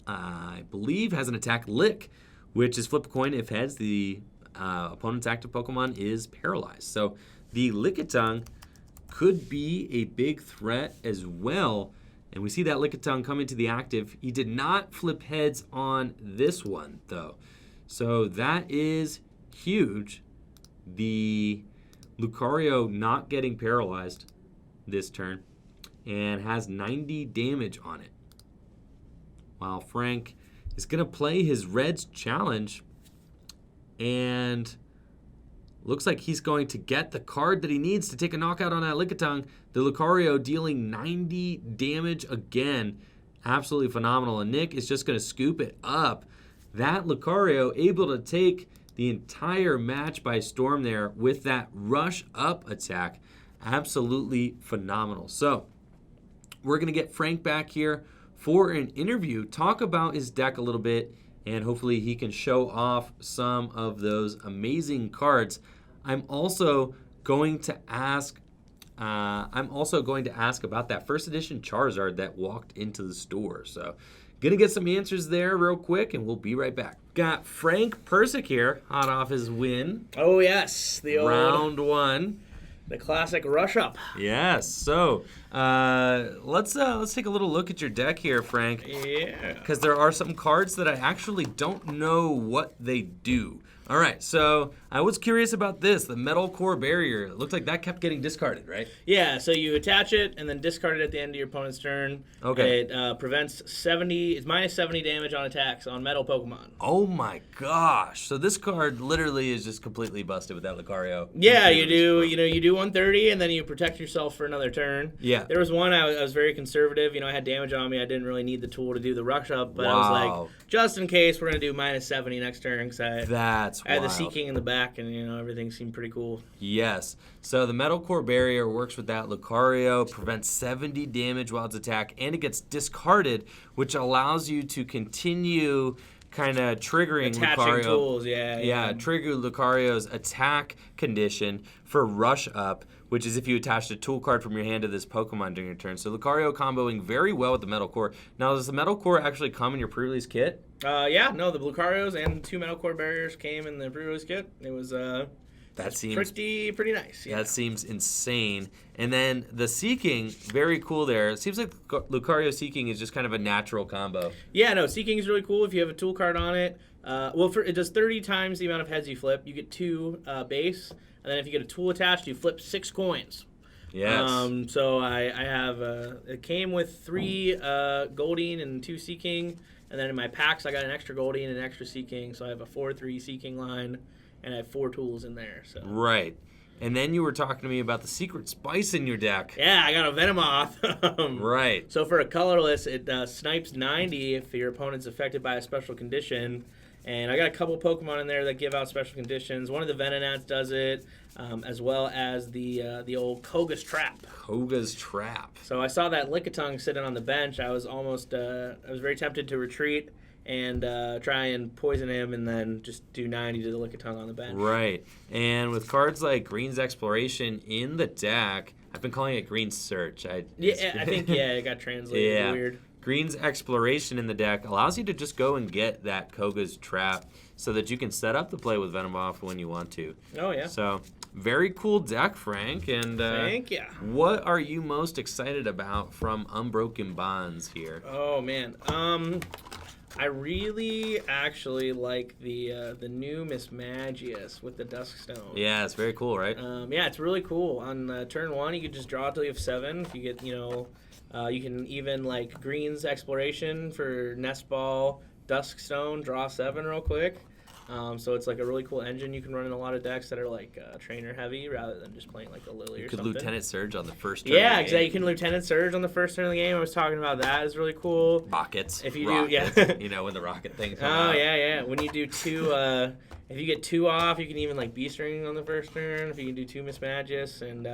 I believe, has an attack Lick, which is flip a coin if heads. The opponent's active Pokemon is paralyzed. So the Lickitung could be a big threat as well. And we see that Lickitung come into the active. He did not flip heads on this one, though. So that is huge. The Lucario not getting paralyzed this turn and has 90 damage on it. While Frank is going to play his Reds challenge, and looks like he's going to get the card that he needs to take a knockout on that Lickitung. The Lucario dealing 90 damage again. Absolutely phenomenal. And Nick is just going to scoop it up. That Lucario able to take the entire match by storm there with that rush up attack. Absolutely phenomenal. So we're going to get Frank back here for an interview, talk about his deck a little bit, and hopefully he can show off some of those amazing cards. I'm also going to ask about that first edition Charizard that walked into the store. So gonna get some answers there real quick, and we'll be right back. Got Frank Persick here, hot off his win. Oh yes, the old Round one. the classic rush up. Yes. So let's take a little look at your deck here, Frank. Yeah. Because there are some cards that I actually don't know what they do. All right, so I was curious about this, the Metal Core Barrier. It looked like that kept getting discarded, right? Yeah, so you attach it and then discard it at the end of your opponent's turn. Okay. It prevents 70, it's minus 70 damage on attacks on metal Pokemon. Oh my gosh. So this card literally is just completely busted with that Lucario. Yeah, you do 130 and then you protect yourself for another turn. Yeah. There was one I was very conservative. I had damage on me. I didn't really need the tool to do the rush up, but I was like, just in case, we're going to do minus 70 next turn because I had the Seeking in the back, and everything seemed pretty cool. Yes. So the Metal Core Barrier works with that Lucario, prevents 70 damage while it's attacked, and it gets discarded, which allows you to continue kind of triggering Attaching Lucario. tools, yeah. Trigger Lucario's attack condition for Rush Up, which is if you attached a tool card from your hand to this Pokemon during your turn. So Lucario comboing very well with the Metal Core. Now, does the Metal Core actually come in your pre-release kit? The Lucarios and 2 Metal Core Barriers came in the pre-release kit. It was That seems pretty nice. Yeah. That seems insane. And then the Seeking, very cool there. It seems like Lucario Seeking is just kind of a natural combo. Yeah, no, Seeking is really cool if you have a tool card on it. It does 30 times the amount of heads you flip. You get 2 base, and then if you get a tool attached, you flip 6 coins. Yes. So I have it came with 3 Goldeen and 2 Seeking, and then in my packs I got an extra Goldeen and an extra Seeking, so I have a 4-3 Seeking line, and I have 4 tools in there. So Right. And then you were talking to me about the secret spice in your deck. yeah, I got a Venomoth. Right. So for a colorless, it snipes 90 if your opponent's affected by a special condition. And I got a couple Pokemon in there that give out special conditions. One of the Venonats does it, as well as the old Koga's Trap. Koga's Trap. So I saw that Lickitung sitting on the bench. I was very tempted to retreat and try and poison him and then just do 90 to the Lickitung on the bench. Right. And with cards like Green's Exploration in the deck, I've been calling it Green's Search. I think it got translated. Yeah. Weird. Green's Exploration in the deck allows you to just go and get that Koga's Trap so that you can set up the play with Venomoth when you want to. Oh, yeah. So, very cool deck, Frank. And Thank you. What are you most excited about from Unbroken Bonds here? Oh, man. I really actually like the new Mismagius with the Duskstone. Yeah, it's very cool, right? Yeah, it's really cool. On turn 1, you can just draw till you have 7. If you get, you can even like Green's Exploration for Nest Ball, Duskstone, draw 7 real quick. So it's like a really cool engine you can run in a lot of decks that are like trainer heavy rather than just playing like a Lily or something. You could Lieutenant Surge on the first turn. Yeah, exactly. You can Lieutenant Surge on the first turn of the game. I was talking about that. It's really cool. Rockets. If you rockets, do, yeah. When the rocket thing comes Oh, out. yeah. When you do 2, if you get 2 off, you can even like B-string on the first turn. If you can do 2 Mismagius, and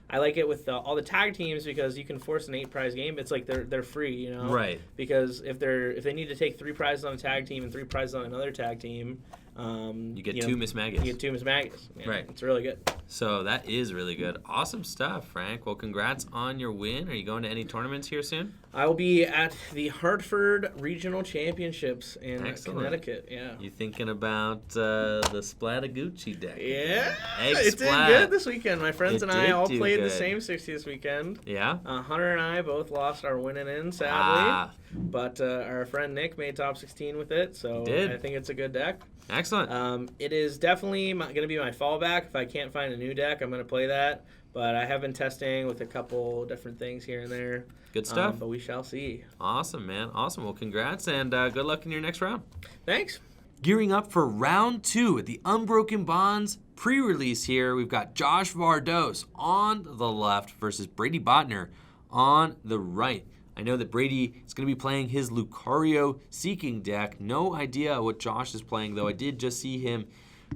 I like it with all the tag teams because you can force an 8 prize game. It's like they're free, Right. Because if they need to take 3 prizes on a tag team and 3 prizes on another tag team, you get 2 Mismagius. You get 2 Mismagius. Yeah, Right. It's really good. So that is really good. Awesome stuff, Frank. Well, congrats on your win. Are you going to any tournaments here soon? I will be at the Hartford Regional Championships in Connecticut. Yeah. You thinking about the Splatagucci deck? Yeah. Egg It did Splat. good this weekend. My friends It and I did all do played the good. same 60 this weekend. Yeah? Hunter and I both lost our winning in, sadly. Ah. But our friend Nick made top 16 with it, so He did. I think it's a good deck. Excellent. It is definitely going to be my fallback. If I can't find a new deck, I'm going to play that. But I have been testing with a couple different things here and there. Good stuff. But we shall see. Awesome, man. Awesome. Well, congrats, and good luck in your next round. Thanks. Gearing up for round 2 at the Unbroken Bonds pre-release here. We've got Josh Vardos on the left versus Brady Botner on the right. I know that Brady is going to be playing his Lucario Seeking deck. No idea what Josh is playing, though. I did just see him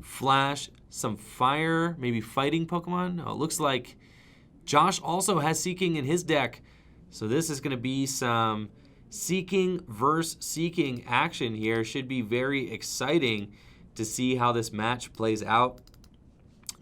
flash some fire, maybe fighting Pokemon. No, it looks like Josh also has Seeking in his deck. So this is going to be some Seeking versus Seeking action here. Should be very exciting to see how this match plays out.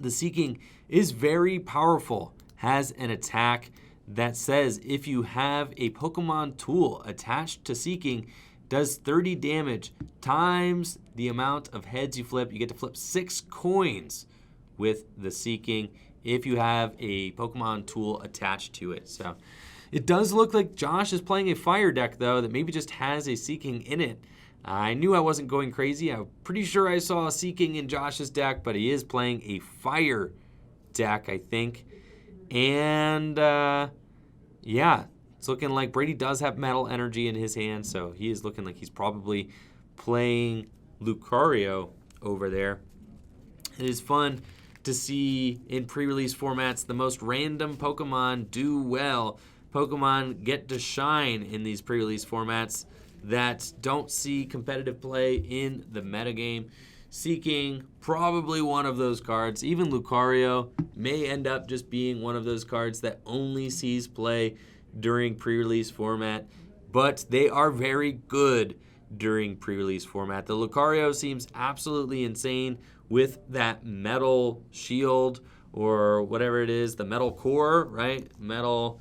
The Seeking is very powerful, has an attack that says if you have a Pokemon tool attached to Seeking, does 30 damage times the amount of heads you flip. You get to flip 6 coins with the Seeking if you have a Pokemon tool attached to it. So it does look like Josh is playing a fire deck, though, that maybe just has a Seeking in it. I knew I wasn't going crazy. I'm pretty sure I saw a Seeking in Josh's deck, but he is playing a fire deck, I think. And, yeah, it's looking like Brady does have Metal Energy in his hand, so he is looking like he's probably playing Lucario over there. It is fun to see in pre-release formats the most random Pokemon do well. Pokemon get to shine in these pre-release formats that don't see competitive play in the metagame. Seeking, probably one of those cards. Even Lucario may end up just being one of those cards that only sees play during pre-release format, but they are very good during pre-release format. The Lucario seems absolutely insane with that metal shield or whatever it is, the metal core, right? Metal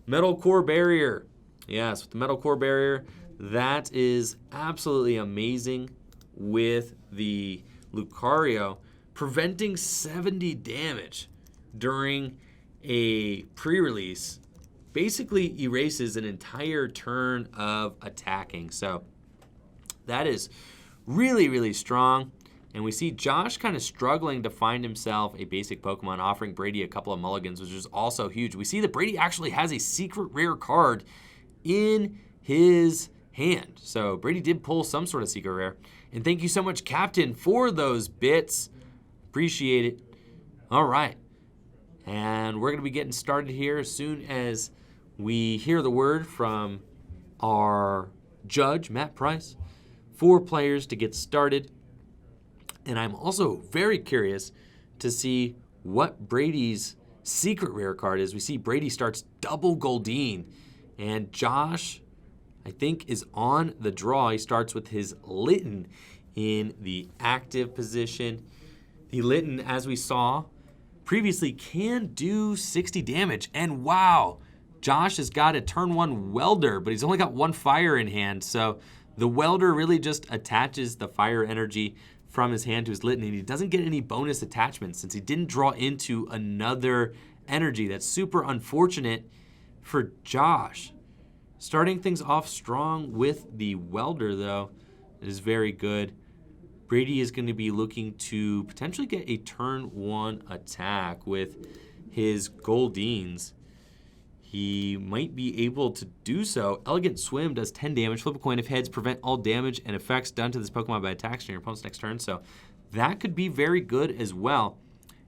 core barrier. Yes, with the metal core barrier, that is absolutely amazing with the Lucario, preventing 70 damage during a pre-release basically erases an entire turn of attacking. So that is really, really strong. And we see Josh kind of struggling to find himself a basic Pokemon, offering Brady a couple of mulligans, which is also huge. We see that Brady actually has a secret rare card in his hand. So Brady did pull some sort of secret rare. And thank you so much, Captain, for those bits. Appreciate it. All right. And we're going to be getting started here as soon as we hear the word from our judge, Matt Price. 4 players to get started. And I'm also very curious to see what Brady's secret rare card is. We see Brady starts double Goldeen, and Josh I think, is on the draw. He starts with his Litten in the active position. The Litten, as we saw previously, can do 60 damage. And wow, Josh has got a turn 1 welder, but he's only got 1 fire in hand. So the welder really just attaches the fire energy from his hand to his Litten, and he doesn't get any bonus attachments since he didn't draw into another energy. That's super unfortunate for Josh. Starting things off strong with the welder, though, is very good. Brady is going to be looking to potentially get a turn 1 attack with his Goldines. He might be able to do so. Elegant Swim does 10 damage. Flip a coin. If heads, prevent all damage and effects done to this Pokemon by attacks during your opponent's next turn. So that could be very good as well.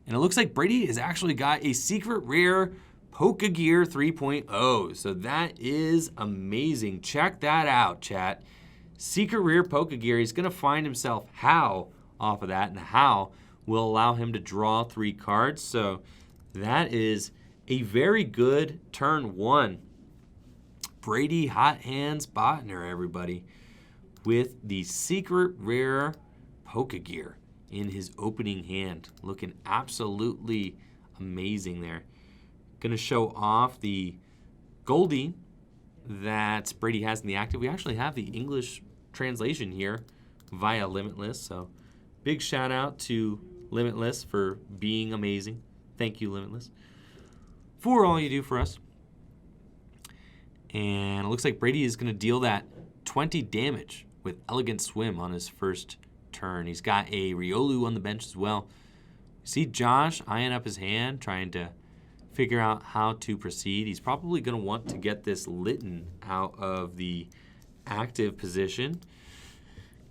And it looks like Brady has actually got a secret rare Pokegear 3.0. So that is amazing. Check that out, chat. Secret rare Pokegear. He's going to find himself How off of that, and How will allow him to draw 3 cards. So that is a very good turn 1. Brady Hot Hands Botner, everybody, with the secret rare Pokegear in his opening hand. Looking absolutely amazing there. Gonna show off the Goldie that Brady has in the active. We actually have the English translation here via Limitless, so big shout out to Limitless for being amazing. Thank you, Limitless, for all you do for us. And it looks like Brady is going to deal that 20 damage with Elegant Swim on his first turn. He's got a Riolu on the bench as well. See Josh eyeing up his hand, trying to figure out how to proceed. He's probably going to want to get this Litten out of the active position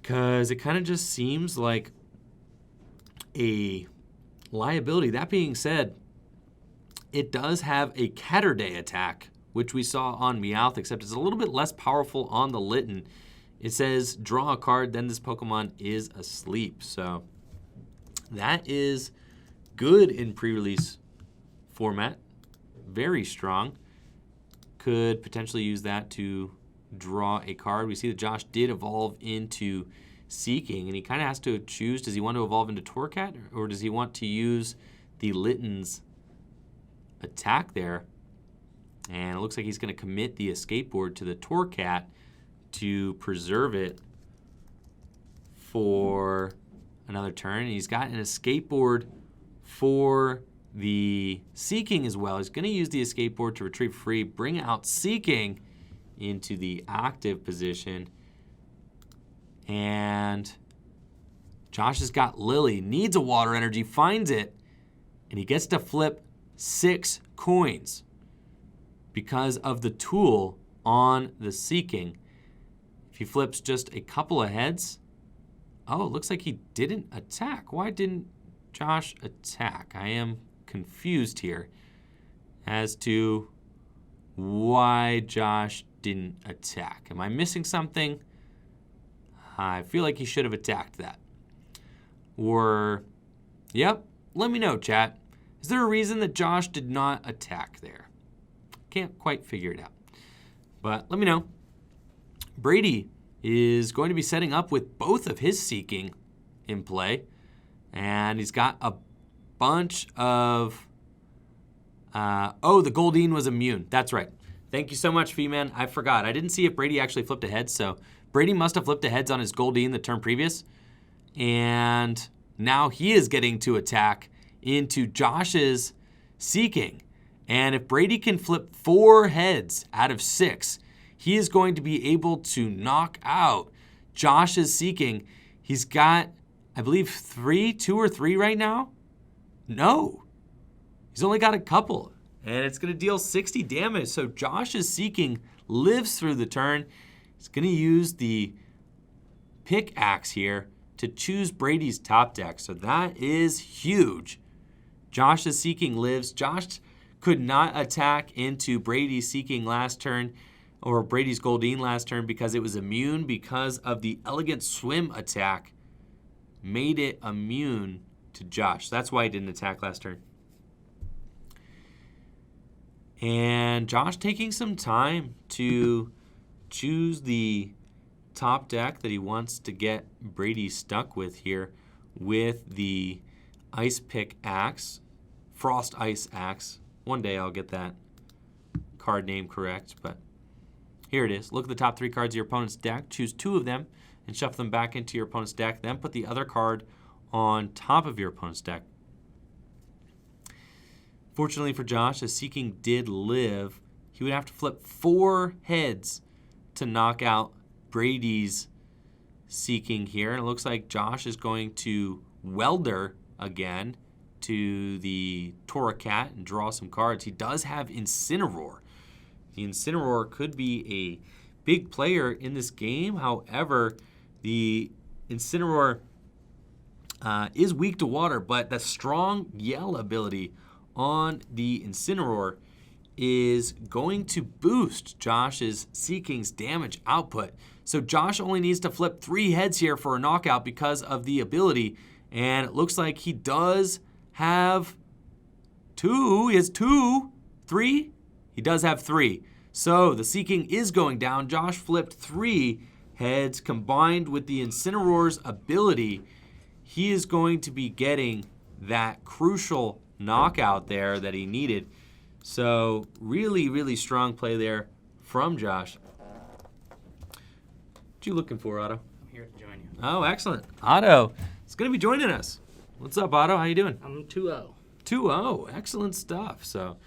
because it kind of just seems like a liability. That being said, it does have a Catterday attack, which we saw on Meowth, except it's a little bit less powerful on the Litten. It says draw a card, then this Pokemon is asleep. So that is good in pre-release format. Very strong. Could potentially use that to draw a card. We see that Josh did evolve into Seeking, and he kind of has to choose, does he want to evolve into Torcat, or does he want to use the Litten's attack there? And it looks like he's going to commit the escape board to the Torcat to preserve it for another turn. And he's got an escape board for the Seeking as well. He's going to use the escape board to retrieve free, bring out Seeking into the active position. And Josh has got Lily, needs a water energy, finds it, and he gets to flip 6 coins because of the tool on the Seeking. If he flips just a couple of heads, oh, it looks like he didn't attack. Why didn't Josh attack? I am confused here as to why Josh didn't attack. Am I missing something? I feel like he should have attacked that. Or, yep, let me know, chat. Is there a reason that Josh did not attack there? Can't quite figure it out. But let me know. Brady is going to be setting up with both of his Seeking in play. And he's got a bunch of... the Goldine was immune. That's right. Thank you so much, V-Man. I forgot. I didn't see if Brady actually flipped a head, so Brady must have flipped a heads on his Goldine the turn previous. And now he is getting to attack into Josh's Seeking. And if Brady can flip 4 heads out of 6, he is going to be able to knock out Josh's Seeking. He's got, I believe, 2 or 3 right now? No. He's only got a couple. And it's going to deal 60 damage. So Josh's Seeking lives through the turn. He's going to use the pickaxe here to choose Brady's top deck. So that is huge. Josh's Seeking lives. Josh could not attack into Brady's Seeking last turn, or Brady's Goldine last turn, because it was immune because of the Elegant Swim attack. Made it immune to Josh. That's why he didn't attack last turn. And Josh taking some time to choose the top deck that he wants to get Brady stuck with here with the Ice Pick Axe, Frost Ice Axe. One day I'll get that card name correct, but here it is. Look at the top 3 cards of your opponent's deck. Choose 2 of them and shuffle them back into your opponent's deck. Then put the other card on top of your opponent's deck. Fortunately for Josh, as Seeking did live, he would have to flip 4 heads to knock out Brady's Seeking here. And it looks like Josh is going to Welder again to the Tora Cat and draw some cards. He does have Incineroar. The Incineroar could be a big player in this game. However, the Incineroar is weak to water, but the strong Yell ability on the Incineroar is going to boost Josh's Seeking's damage output. So Josh only needs to flip 3 heads here for a knockout because of the ability, and it looks like he does have 2. He has 2, 3. He does have 3. So the Seeking is going down. Josh flipped 3 heads combined with the Incineroar's ability. He is going to be getting that crucial knockout there that he needed. So really, really strong play there from Josh. What you looking for, Otto? I'm here to join you. Oh, excellent. Otto is going to be joining us. What's up, Otto? How you doing? I'm 2-0. 2-0. Excellent stuff. So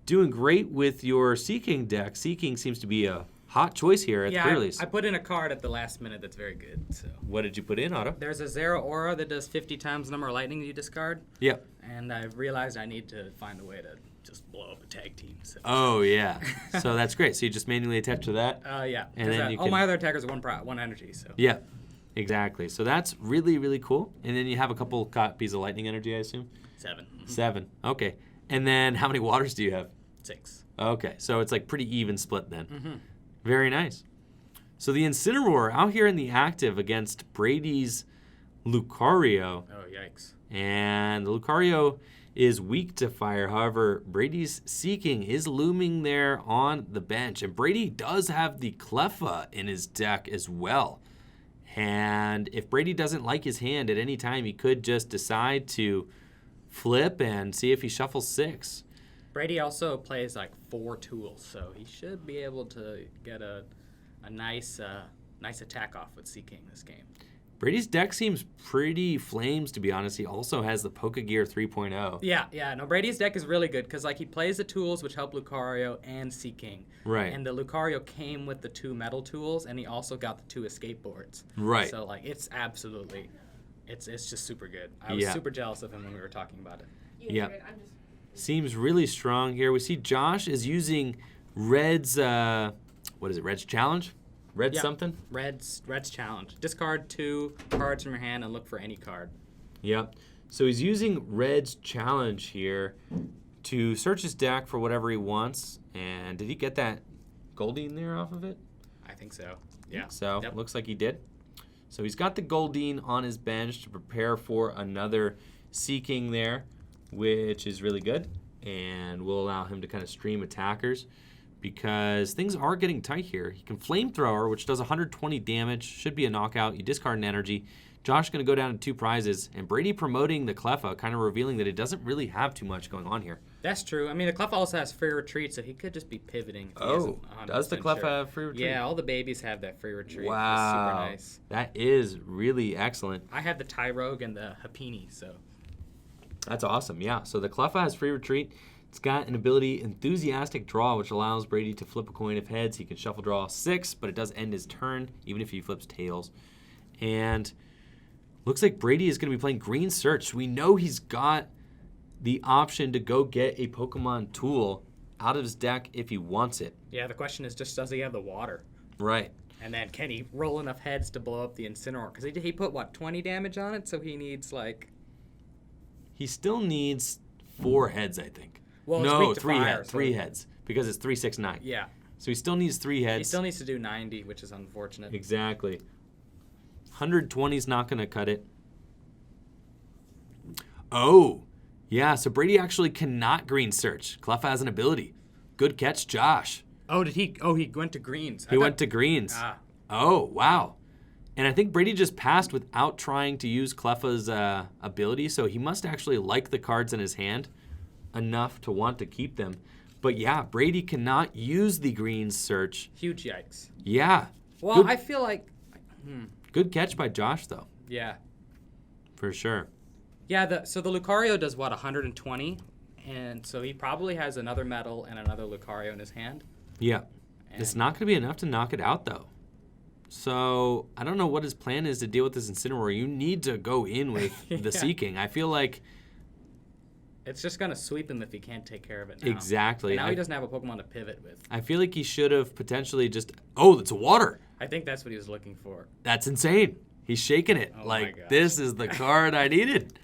doing great with your Seeking deck. Seeking seems to be a hot choice here at the pre-release. I put in a card at the last minute that's very good. So What did you put in, Otto? there's a Zero Aura that does 50 times the number of lightning you discard, Yep. and I've realized I need to find a way to just blow up a tag team. So. Oh, yeah. So that's great. So you just manually attach to that? Yeah. And 'Cause, then you all can- my other attackers are one energy. So. Yeah, exactly. So that's really, really cool. And then you have a couple copies of lightning energy, I assume? 7. 7. Okay. And then how many waters do you have? 6. Okay. So it's like pretty even split then. Mm-hmm. Very nice. So the Incineroar out here in the active against Brady's Lucario. Oh, yikes. And the Lucario is weak to fire. However, Brady's Seeking is looming there on the bench. And Brady does have the Cleffa in his deck as well. And if Brady doesn't like his hand at any time, he could just decide to flip and see if he shuffles 6. Brady also plays like 4 tools, so he should be able to get a nice attack off with Seeking this game. Brady's deck seems pretty flames, to be honest. He also has the Pokegear 3.0. Yeah. No, Brady's deck is really good because like he plays the tools which help Lucario and Seeking. Right. And the Lucario came with the 2 metal tools, and he also got the 2 escape boards. Right. So like it's absolutely, it's just super good. I was super jealous of him when we were talking about it. Yeah. Seems really strong here. We see Josh is using Red's, what is it, Red's Challenge? Red something? Red's Challenge. Discard 2 cards from your hand and look for any card. Yep. So he's using Red's Challenge here to search his deck for whatever he wants. And did he get that Goldeen there off of it? I think so. Yeah. So Yep. looks like he did. So he's got the Goldeen on his bench to prepare for another Seeking there, which is really good. And will allow him to kind of stream attackers because things are getting tight here. He can Flamethrower, which does 120 damage, should be a knockout. You discard an energy. Josh is going to go down to 2 prizes, and Brady promoting the Cleffa, kind of revealing that it doesn't really have too much going on here. That's true. I mean, the Cleffa also has free retreat, so he could just be pivoting. If he Oh, isn't does the 100% Cleffa sure. have free retreat? Yeah, all the babies have that free retreat. Wow. It's super nice. That is really excellent. I have the Tyrogue and the Hapini, so. That's awesome, yeah. So the Cleffa has free retreat. It's got an ability, Enthusiastic Draw, which allows Brady to flip a coin of heads. He can shuffle draw 6, but it does end his turn, even if he flips tails. And looks like Brady is going to be playing Green Search. We know he's got the option to go get a Pokemon tool out of his deck if he wants it. Yeah, the question is just does he have the water? Right. And then can he roll enough heads to blow up the Incineroar? Because he put, 20 damage on it? So he needs, He still needs 4 heads, I think. Well, it's no, weak to 3 fire, heads. so- 3 heads. Because it's 3, 6, 9. Yeah. So he still needs 3 heads. He still needs to do 90, which is unfortunate. Exactly. 120 is not going to cut it. Oh, yeah. So Brady actually cannot Green Search. Cleffa has an ability. Good catch, Josh. Oh, did he? Oh, he went to greens. He went to greens. Ah. Oh, wow. And I think Brady just passed without trying to use Cleffa's ability, so he must actually like the cards in his hand enough to want to keep them. But yeah, Brady cannot use the greens search. Huge yikes. Yeah. Well, Good- I feel like... Good catch by Josh, though, Yeah. for sure. Yeah, so the Lucario does, 120? And so he probably has another metal and another Lucario in his hand. Yeah. It's not going to be enough to knock it out, though. So I don't know what his plan is to deal with this Incineroar. You need to go in with the Yeah. Seeking. I feel like... It's just going to sweep him if he can't take care of it now. Exactly. And now he doesn't have a Pokemon to pivot with. I feel like he should have potentially just... Oh, it's a water. I think that's what he was looking for. That's insane. He's shaking it. Oh my like, gosh. this is the card I needed.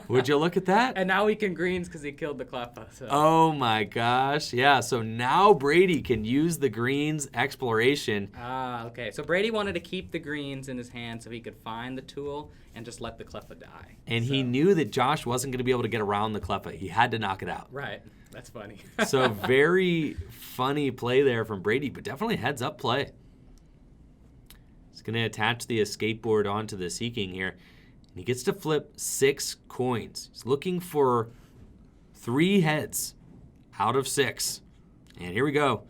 Would you look at that? And now he can greens because he killed the Cleffa. So. Oh my gosh. Yeah, so now Brady can use the greens exploration. Ah, okay. So Brady wanted to keep the greens in his hand so he could find the tool and just let the Cleffa die. And he So- knew that Josh wasn't going to be able to get around the Cleffa. He had to knock it out. Right. That's funny. So very funny play there from Brady, but definitely heads up play. He's going to attach the skateboard onto the Seeking here. And he gets to flip 6 coins. He's looking for 3 heads out of 6. And here we go.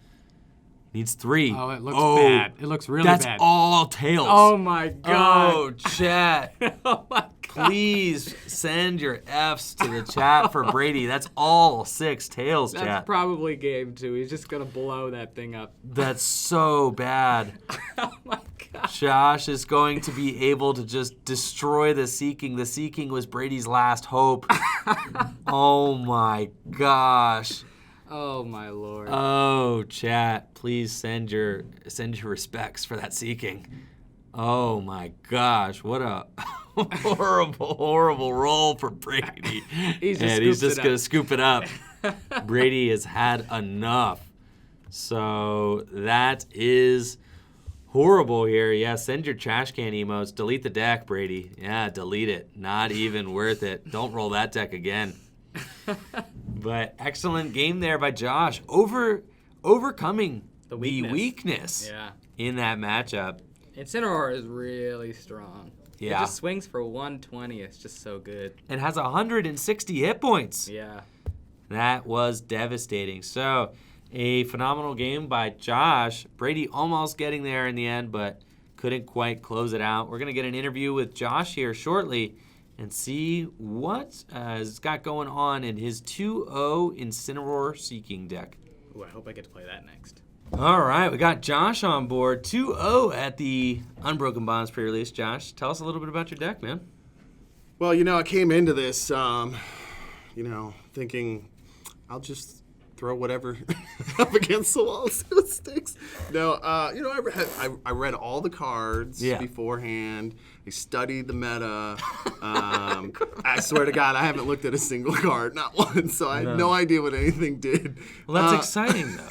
Needs 3. Oh, it looks bad. It looks really that's bad. all tails. Oh my god. Oh, chat. Oh my god. Please send your Fs to the chat for Brady. That's all 6 tails, That's chat. probably game 2. He's just going to blow that thing up. That's so bad. Oh my god. Josh is going to be able to just destroy the Seeking. The Seeking was Brady's last hope. Oh my gosh. Oh my lord. Oh, chat, please send your respects for that Seeking. Oh my gosh, what a horrible roll for Brady. He's just and he's scooped just it gonna up. scoop it up. Brady has had enough. So that is horrible here. Yeah, send your trash can emotes. Delete the deck, Brady. Yeah, delete it. Not even worth it. Don't roll that deck again. But excellent game there by Josh. Overcoming The the weakness. weakness Yeah. in that matchup. Incineroar is really strong. Yeah. It just swings for 120. It's just so good. And has 160 hit points. Yeah. That was devastating. So, a phenomenal game by Josh. Brady almost getting there in the end, but couldn't quite close it out. We're going to get an interview with Josh here shortly and see what has got going on in his 2-0 Incineroar Seeking deck. Ooh, I hope I get to play that next. All right, we got Josh on board. 2-0 at the Unbroken Bonds pre-release. Josh, tell us a little bit about your deck, man. Well, I came into this, thinking I'll just throw whatever up against the wall, see what sticks. No, I read all the cards beforehand. I studied the meta. I swear to God, I haven't looked at a single card, not once. So I had no idea what anything did. Well, that's exciting, though.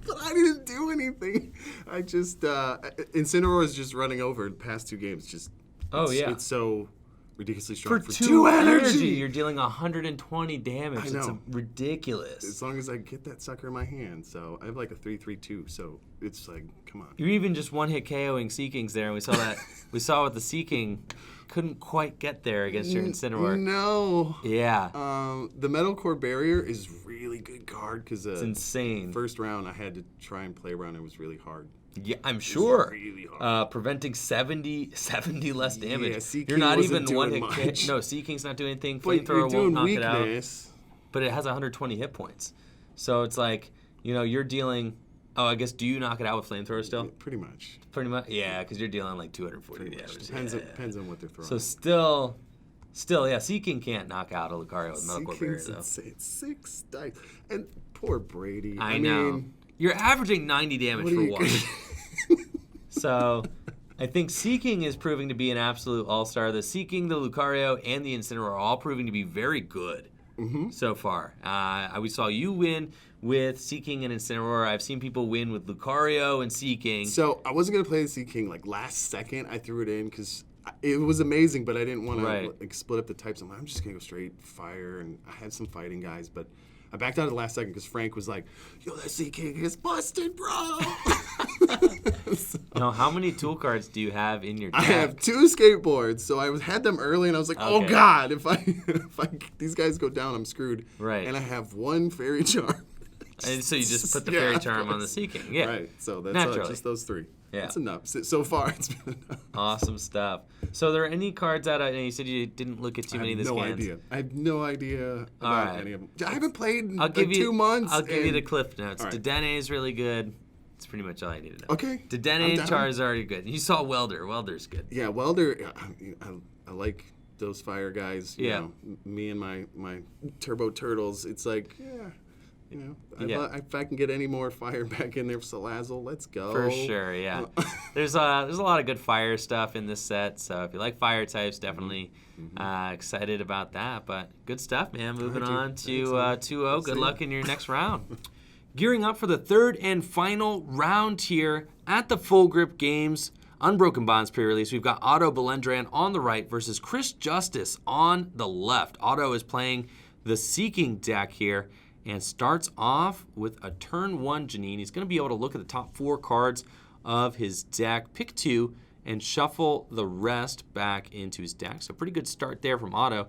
But I didn't do anything. I just Incineroar is just running over the past 2 games. Just it's so ridiculously strong for 2 energy. You're dealing 120 damage. I know. It's ridiculous. As long as I get that sucker in my hand, so I have like a 3/3/2. So it's like, come on. You're even just one hit KOing Seekings there, and we saw that. We saw what the Seeking couldn't quite get there against your Incineroar. No. Yeah, The Metal Core Barrier is really good card because it's insane. first round I had to try and play around. It was really hard. Yeah, I'm sure. Really hard. Preventing 70 less damage. Yeah, Seeking You're not wasn't even one hit. doing much. No, Seeking's not doing anything. But you're Flamethrower won't doing knock it out. weakness. But it has 120 hit points. So it's like, you're dealing. Oh, I guess, do you knock it out with Flamethrower still? Pretty much. Pretty much. Yeah, because you're dealing like 240 damage. Depends on what they're throwing. So still, yeah, Seeking can't knock out a Lucario with Metal Core Barrier, though. It's 6 dice. And poor Brady. I know. mean, You're averaging 90 damage what for are you one. So I think Seeking is proving to be an absolute all-star. The Seeking, the Lucario, and the Incineroar are all proving to be very good so far. We saw you win with Seeking and Incineroar. I've seen people win with Lucario and Seeking. So I wasn't gonna play the Sea King like last second. I threw it in because it was amazing, but I didn't want to Right. like split up the types. I'm just gonna go straight fire, and I had some fighting guys, but I backed out at the last second because Frank was like, "Yo, that Sea King is busted, bro." Now, how many tool cards do you have in your deck? I have 2 skateboards, so I had them early, and I was like, "Oh Okay. God, if these guys go down, I'm screwed." Right. And I have 1 fairy charm. And so you just put the Yeah, fairy of charm on the course. Sea King. Yeah. Right. So that's Naturally. just those 3. Yeah. That's enough. So far, it's been enough. Awesome stuff. So, are there any cards that you said you didn't look at too many of the scans? I have no idea about right. any of them. I haven't played in I'll give you 2 months. I'll give you and- the cliff notes. All right. Dedenne is really good. That's pretty much all I need to know. Okay. Dedenne I'm and down. Charizard are good. You saw Welder. Welder's good. Yeah, Welder. I like those fire guys. You Yeah. know, me and my Turbo Turtles. It's like, yeah. You know, Yeah. if I can get any more fire back in there for Salazzle, let's go. For sure, yeah. There's a lot of good fire stuff in this set, so if you like fire types, definitely excited about that. But good stuff, man. Moving dude. on to Thanks, 2-0. Good see luck in your next round. Gearing up for the third and final round here at the Full Grip Games Unbroken Bonds pre-release. We've got Otto Belendran on the right versus Chris Justice on the left. Otto is playing the Seeking deck here and starts off with a turn 1 Janine. He's going to be able to look at the top 4 cards of his deck, pick 2, and shuffle the rest back into his deck. So pretty good start there from Otto.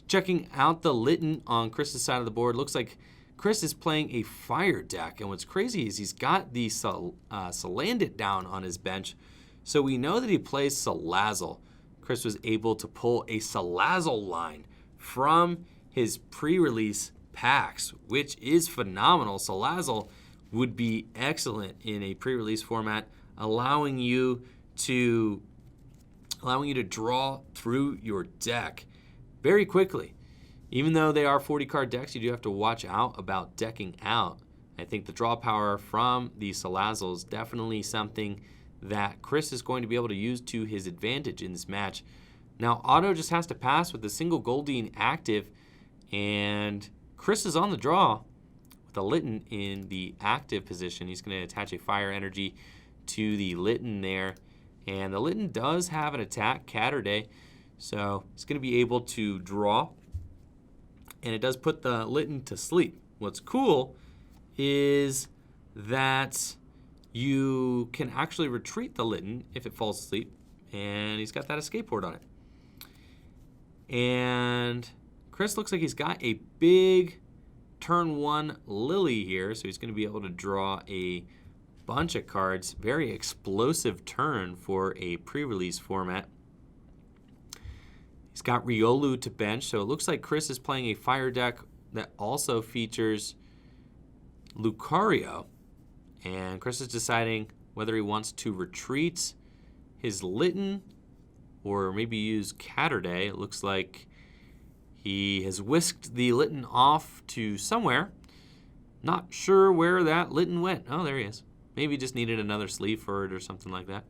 Checking out the Litten on Chris's side of the board. Looks like Chris is playing a fire deck, and what's crazy is he's got the Salandit down on his bench, so we know that he plays Salazzle. Chris was able to pull a Salazzle line from his pre-release packs, which is phenomenal. Salazzle would be excellent in a pre-release format, allowing you to draw through your deck very quickly. Even though they are 40-card decks, you do have to watch out about decking out. I think the draw power from the Salazzle is definitely something that Chris is going to be able to use to his advantage in this match. Now, Otto just has to pass with a single Goldeen active, and Chris is on the draw with a Litten in the active position. He's going to attach a fire energy to the Litten there, and the Litten does have an attack, Catterday, so he's going to be able to draw, and it does put the Litten to sleep. What's cool is that you can actually retreat the Litten if it falls asleep, and he's got that escape board on it. And Chris looks like he's got a big turn 1 Lily here, so he's going to be able to draw a bunch of cards. Very explosive turn for a pre-release format. He's got Riolu to bench, so it looks like Chris is playing a fire deck that also features Lucario. And Chris is deciding whether he wants to retreat his Litten or maybe use Catterday. It looks like he has whisked the Litten off to somewhere. Not sure where that Litten went. Oh, there he is. Maybe he just needed another sleeve for it or something like that.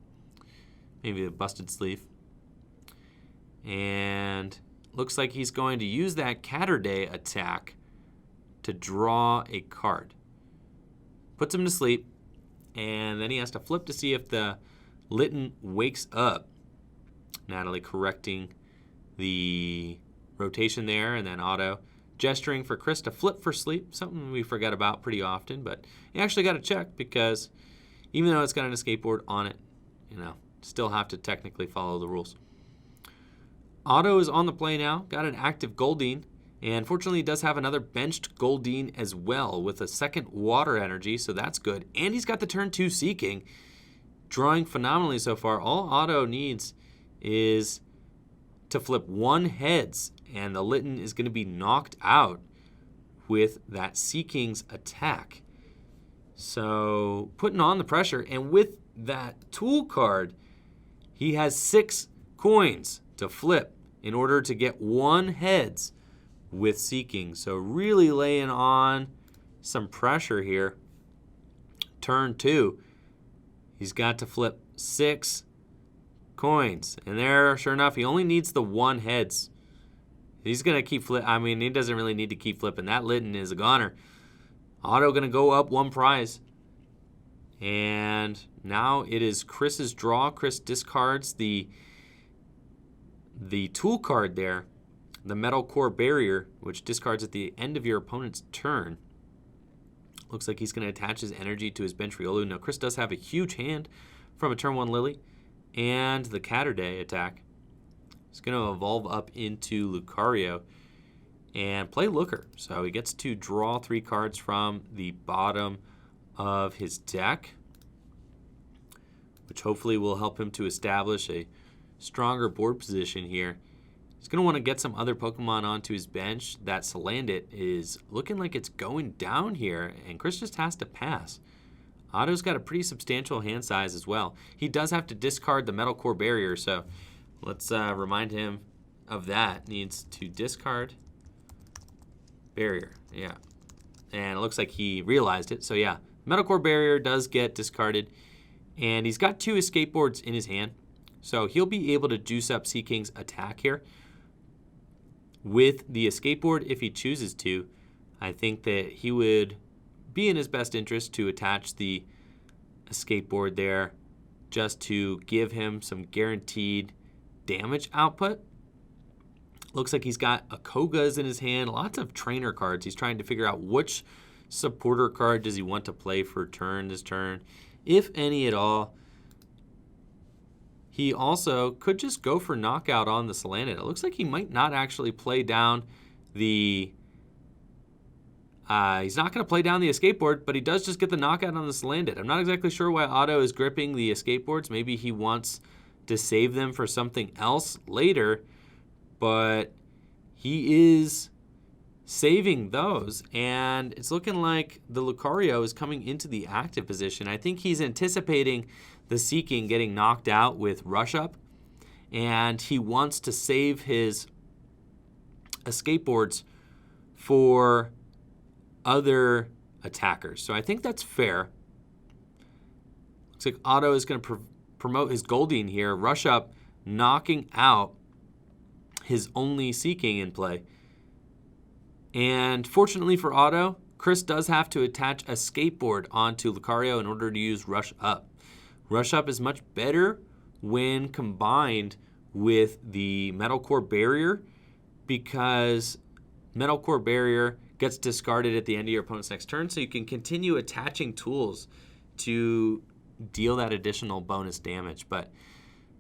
Maybe a busted sleeve. And looks like he's going to use that Catterday attack to draw a card. Puts him to sleep, and then he has to flip to see if the Litten wakes up. Natalie correcting the rotation there, and then Otto gesturing for Chris to flip for sleep, something we forget about pretty often, but you actually got to check because even though it's got an escape board on it, still have to technically follow the rules. Otto is on the play now, got an active Goldeen, and fortunately he does have another benched Goldeen as well with a second water energy, so that's good. And he's got the turn 2 Seeking, drawing phenomenally so far. All Otto needs is to flip 1 heads, and the Litten is going to be knocked out with that Seeking's attack. So putting on the pressure, and with that tool card, he has 6 coins to flip in order to get 1 heads with Seeking. So really laying on some pressure here. Turn 2, he's got to flip 6 coins. And there, sure enough, he only needs the 1 heads. He's going to keep he doesn't really need to keep flipping. That Litten is a goner. Otto going to go up 1 prize. And now it is Chris's draw. Chris discards the tool card there. the Metal Core Barrier, which discards at the end of your opponent's turn. Looks like he's going to attach his energy to his bench Riolu. Now, Chris does have a huge hand from a turn 1 Lily, and the Catterday attack. He's going to evolve up into Lucario and play Looker. So he gets to draw 3 cards from the bottom of his deck, which hopefully will help him to establish a stronger board position here. He's going to want to get some other Pokemon onto his bench. That Salandit is looking like it's going down here, and Chris just has to pass. Otto's got a pretty substantial hand size as well. He does have to discard the Metal Core Barrier, so let's remind him of that. Needs to discard Barrier, yeah. And it looks like he realized it, so yeah. Metal Core Barrier does get discarded, and he's got 2 escape boards in his hand, so he'll be able to juice up Seaking's attack here with the escape board if he chooses to. I think that he would be in his best interest to attach the escape board there just to give him some guaranteed damage output. Looks like he's got a Koga's in his hand, lots of trainer cards. He's trying to figure out which supporter card does he want to play for this turn, if any at all. He also could just go for knockout on the Salandit. It looks like he might not actually play down the... he's not going to play down the escape board, but he does just get the knockout on the Salandit. I'm not exactly sure why Otto is gripping the escape boards. Maybe he wants to save them for something else later, but he is saving those, and it's looking like the Lucario is coming into the active position. I think he's anticipating the Seaking getting knocked out with Rush Up, and he wants to save his escape boards for other attackers. So I think that's fair. Looks like Otto is going to promote his Goldeen here. Rush Up, knocking out his only Seaking in play. And fortunately for Otto, Chris does have to attach a skateboard onto Lucario in order to use Rush Up. Rush Up is much better when combined with the Metal Core Barrier, because Metal Core Barrier gets discarded at the end of your opponent's next turn, so you can continue attaching tools to deal that additional bonus damage. But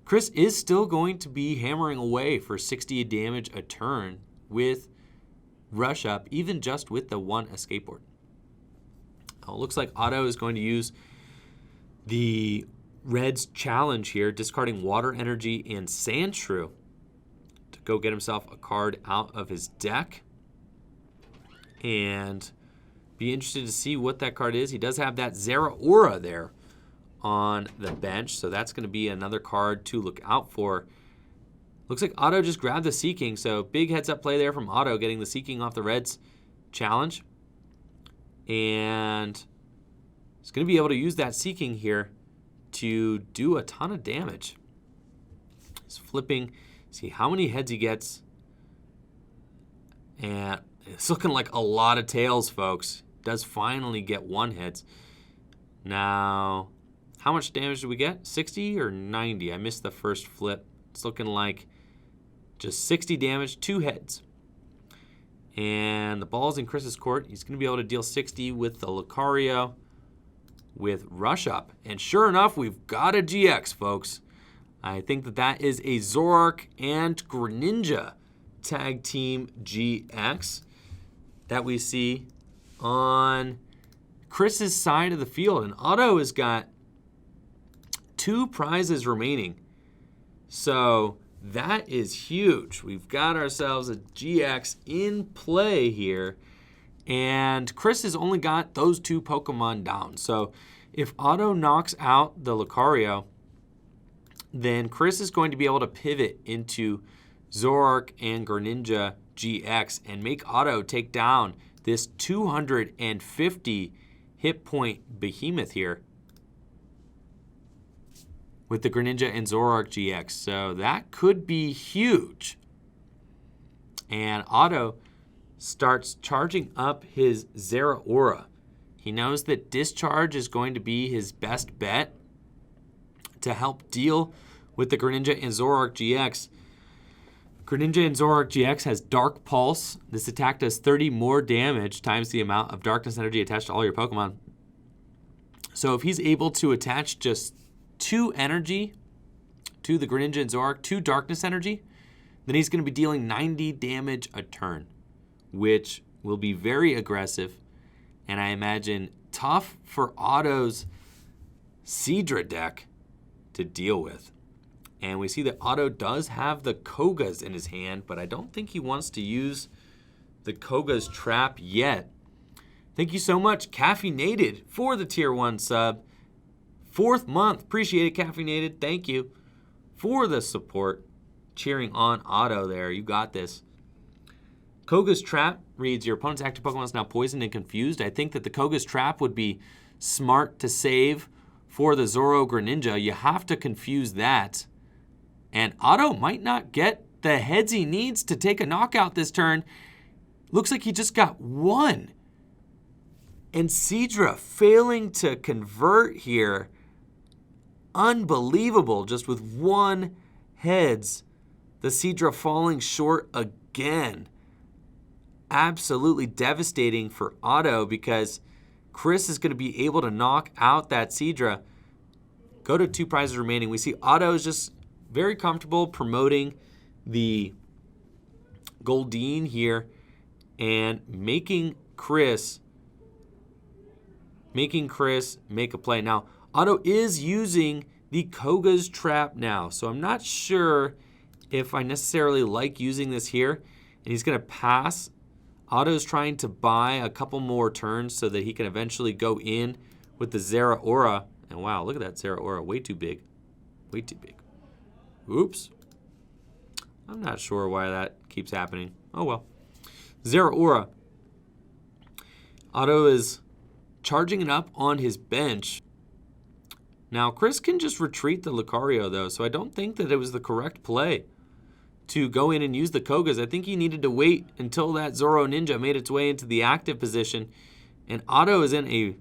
Chris is still going to be hammering away for 60 damage a turn with Rush Up, even just with the 1 escape board. It looks like Otto is going to use the Red's challenge here, discarding Water Energy and Sandshrew to go get himself a card out of his deck. And be interested to see what that card is. He does have that Zeraora there on the bench, so that's going to be another card to look out for. Looks like Otto just grabbed the Seaking, so big heads-up play there from Otto, getting the Seaking off the Reds challenge. And he's going to be able to use that Seaking here to do a ton of damage. He's flipping, see how many heads he gets. And it's looking like a lot of tails, folks. Does finally get 1 hit. Now, how much damage did we get? 60 or 90? I missed the first flip. It's looking like just 60 damage, 2 heads. And the ball's in Chris's court. He's going to be able to deal 60 with the Lucario with Rush Up. And sure enough, we've got a GX, folks. I think that is a Zoroark and Greninja Tag Team GX that we see on Chris's side of the field. And Otto has got 2 prizes remaining. So that is huge. We've got ourselves a GX in play here. And Chris has only got those 2 Pokemon down. So if Otto knocks out the Lucario, then Chris is going to be able to pivot into Zoroark and Greninja GX and make Otto take down this 250 hit point behemoth here with the Greninja and Zoroark GX. So that could be huge. And Otto starts charging up his Zeraora. He knows that Discharge is going to be his best bet to help deal with the Greninja and Zoroark GX. Greninja and Zoroark GX has Dark Pulse. This attack does 30 more damage times the amount of darkness energy attached to all your Pokemon. So if he's able to attach just 2 energy to the Greninja and Zoroark, 2 darkness energy, then he's going to be dealing 90 damage a turn, which will be very aggressive, and I imagine tough for Otto's Seadra deck to deal with. And we see that Otto does have the Koga's in his hand, but I don't think he wants to use the Koga's trap yet. Thank you so much, Caffeinated, for the Tier 1 sub. 4th month. Appreciate it, Caffeinated. Thank you for the support. Cheering on Otto there. You got this. Koga's Trap reads, your opponent's active Pokemon is now poisoned and confused. I think that the Koga's Trap would be smart to save for the Zoro Greninja. You have to confuse that. And Otto might not get the heads he needs to take a knockout this turn. Looks like he just got 1. And Seadra failing to convert here. Unbelievable, just with 1 heads. The Seadra falling short again. Absolutely devastating for Otto because Chris is going to be able to knock out that Seadra. Go to 2 prizes remaining. We see Otto is just very comfortable promoting the Goldeen here and making Chris make a play. Now, Otto is using the Koga's Trap now, so I'm not sure if I necessarily like using this here. And he's going to pass. Otto's trying to buy a couple more turns so that he can eventually go in with the Zeraora. And wow, look at that Zeraora. Way too big. Way too big. Oops. I'm not sure why that keeps happening. Oh well. Zeraora. Otto is charging it up on his bench. Now, Chris can just retreat the Lucario, though, so I don't think that it was the correct play to go in and use the Kogas. I think he needed to wait until that Zoro Ninja made its way into the active position, and Otto is in a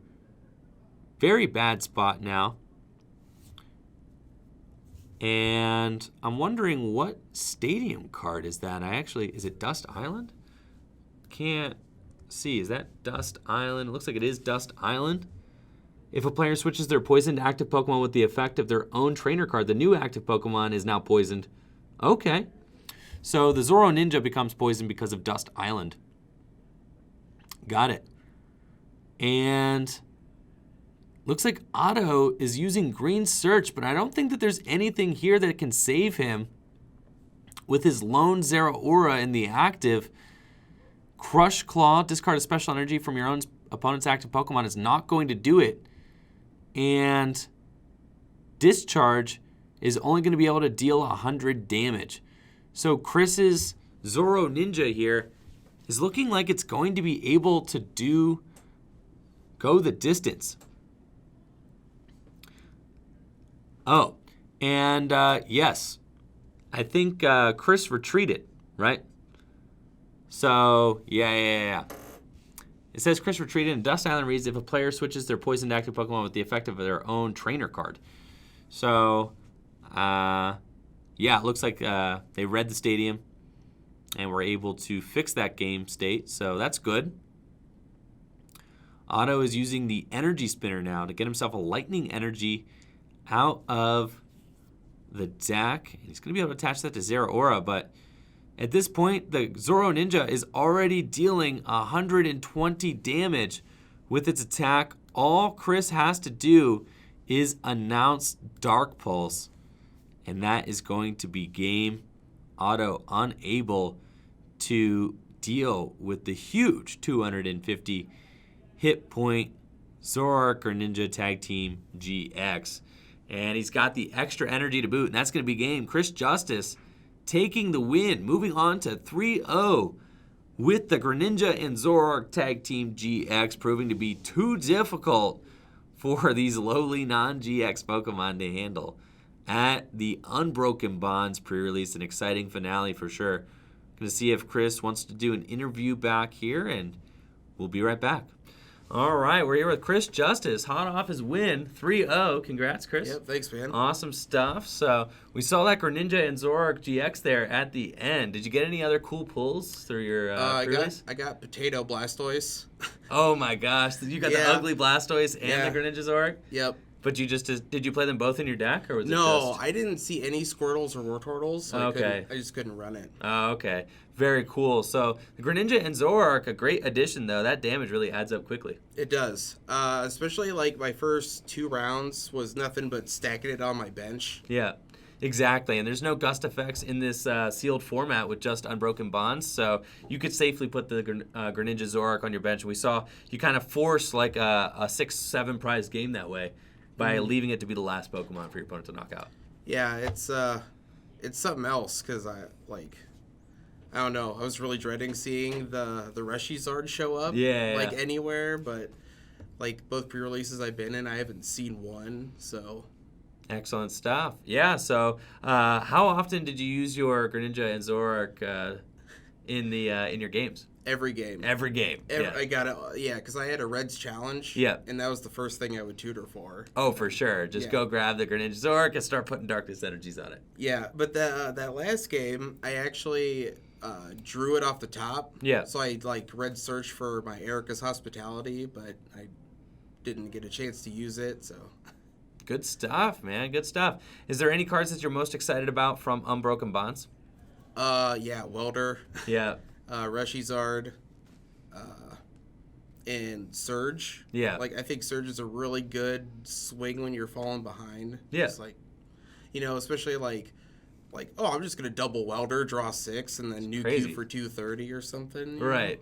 very bad spot now. And I'm wondering what stadium card is that? Is it Dust Island? Can't see. Is that Dust Island? It looks like it is Dust Island. If a player switches their poisoned active Pokemon with the effect of their own trainer card, the new active Pokemon is now poisoned. Okay. So the Zoro Ninja becomes poisoned because of Dust Island. Got it. And looks like Otto is using Green Search, but I don't think that there's anything here that can save him with his lone Zeraora in the active. Crush Claw, discard a special energy from your own opponent's active Pokemon is not going to do it. And Discharge is only going to be able to deal 100 damage. So Chris's Zoro Ninja here is looking like it's going to be able to go the distance. Oh, and yes, I think Chris retreated, right? So, yeah. It says Chris retreated, and Dust Island reads, if a player switches their poisoned active Pokemon with the effect of their own trainer card. So, yeah, it looks like they read the stadium and were able to fix that game state, so that's good. Otto is using the Energy Spinner now to get himself a Lightning Energy out of the deck. He's going to be able to attach that to Zeraora, but at this point, the Zoro Ninja is already dealing 120 damage with its attack. All Chris has to do is announce Dark Pulse, and that is going to be game. Otto unable to deal with the huge 250 hit point Zoroark Greninja Tag Team GX. And he's got the extra energy to boot, and that's going to be game. Chris Justice taking the win, moving on to 3-0 with the Greninja and Zoroark Tag Team GX, proving to be too difficult for these lowly non-GX Pokemon to handle at the Unbroken Bonds pre-release. An exciting finale for sure. Going to see if Chris wants to do an interview back here, and we'll be right back. All right, we're here with Chris Justice, hot off his win, 3-0. Congrats, Chris. Yep, thanks, man. Awesome stuff. So we saw that Greninja and Zoroark GX there at the end. Did you get any other cool pulls through your I pre-release? got Potato Blastoise. Oh my gosh, you got the Yeah. ugly Blastoise and Yeah. the Greninja Zoroark? Yep. But you did you play them both in your deck, or was it No, just... I didn't see any Squirtles or Wartortles, so Okay. I just couldn't run it. Oh, okay. Very cool. So the Greninja and Zoroark, a great addition, though. That damage really adds up quickly. It does. Especially, like, my first 2 rounds was nothing but stacking it on my bench. Yeah, exactly. And there's no gust effects in this sealed format with just Unbroken Bonds, so you could safely put the Greninja Zoroark on your bench. We saw you kind of force like a 6-7 prize game that way by leaving it to be the last Pokemon for your opponent to knock out. Yeah, it's something else, because I don't know. I was really dreading seeing the Reshizard show up. Yeah. Like, anywhere, but, like, both pre-releases I've been in, I haven't seen one, so... Excellent stuff. Yeah, so how often did you use your Greninja and Zoroark in your games? Every game. Every game. Yeah. I got it. Yeah, because I had a Reds challenge. Yeah. And that was the first thing I would tutor for. Oh, for sure. Just Yeah. go grab the Greninja Zoroark and start putting Darkness Energies on it. Yeah, but that last game, I actually drew it off the top. Yeah. So I like Red search for my Erica's Hospitality, but I didn't get a chance to use it. So. Good stuff, man. Good stuff. Is there any cards that you're most excited about from Unbroken Bonds? Yeah, Welder. Yeah. Reshizard, and Surge. Yeah. Like, I think Surge is a really good swing when you're falling behind. Yeah. Just like, especially like, oh, I'm just going to double Welder, draw 6, and then nuke crazy. you for 230 or something. you know? Right.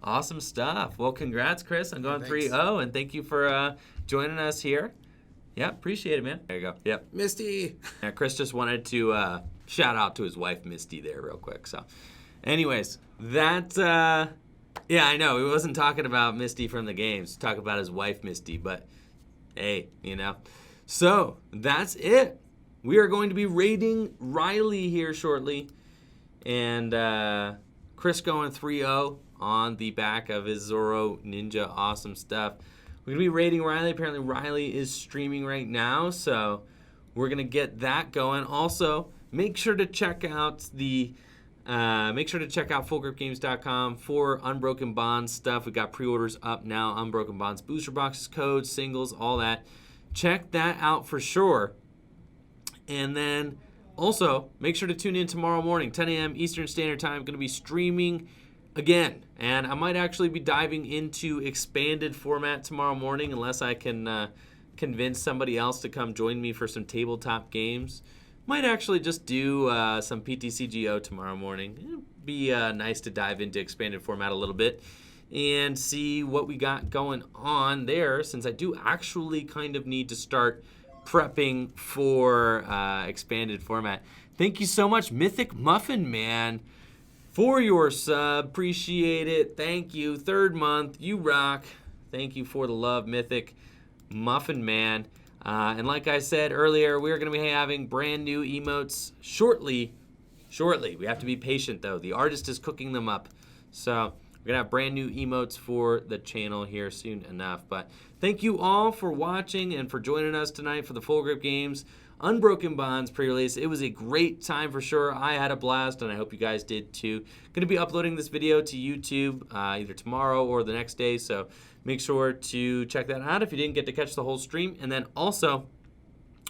Awesome stuff. Well, congrats, Chris, on going Thanks. 3-0, and thank you for joining us here. Yeah, appreciate it, man. There you go. Yep. Misty. Yeah, Chris just wanted to shout out to his wife, Misty, there real quick. So, anyways, that, yeah, I know. He wasn't talking about Misty from the games. Talking about his wife, Misty. But, hey, So, that's it. We are going to be rating Riley here shortly. And Chris going 3-0 on the back of his Zoro Ninja. Awesome stuff. We're going to be rating Riley. Apparently, Riley is streaming right now, so we're going to get that going. Also, make sure to check out fullgripgames.com for Unbroken Bonds stuff. We got pre-orders up now. Unbroken Bonds booster boxes, codes, singles, all that. Check that out for sure. And then also, make sure to tune in tomorrow morning, 10 a.m. Eastern Standard Time. Going to be streaming again, and I might actually be diving into expanded format tomorrow morning unless I can convince somebody else to come join me for some tabletop games. Might actually just do some PTCGO tomorrow morning. It'd be nice to dive into expanded format a little bit and see what we got going on there, since I do actually kind of need to start prepping for expanded format. Thank you so much, Mythic Muffin Man, for your sub. Appreciate it. Thank you. 3rd month. You rock. Thank you for the love, Mythic Muffin Man. And like I said earlier, we're going to be having brand new emotes shortly. We have to be patient, though. The artist is cooking them up. So we're going to have brand new emotes for the channel here soon enough. But thank you all for watching and for joining us tonight for the Full Grip Games Unbroken Bonds pre-release. It was a great time for sure. I had a blast, and I hope you guys did too. Going to be uploading this video to YouTube either tomorrow or the next day, so make sure to check that out if you didn't get to catch the whole stream. And then also,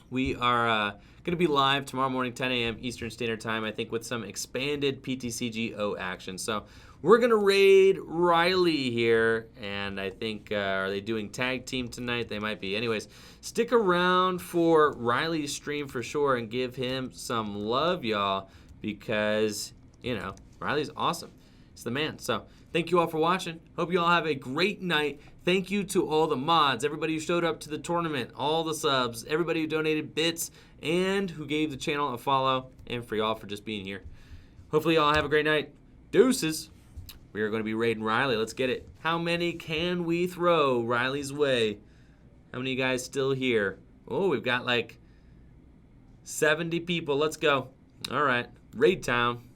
we are going to be live tomorrow morning, 10 a.m. Eastern Standard Time, I think, with some expanded PTCGO action. So we're going to raid Riley here, and I think, are they doing tag team tonight? They might be. Anyways, stick around for Riley's stream for sure and give him some love, y'all, because, Riley's awesome. He's the man. So thank you all for watching. Hope you all have a great night. Thank you to all the mods, everybody who showed up to the tournament, all the subs, everybody who donated bits, and who gave the channel a follow, and for y'all for just being here. Hopefully y'all have a great night. Deuces. We are going to be raiding Riley. Let's get it. How many can we throw Riley's way? How many of you guys still here? Oh, we've got like 70 people. Let's go. All right. Raid town.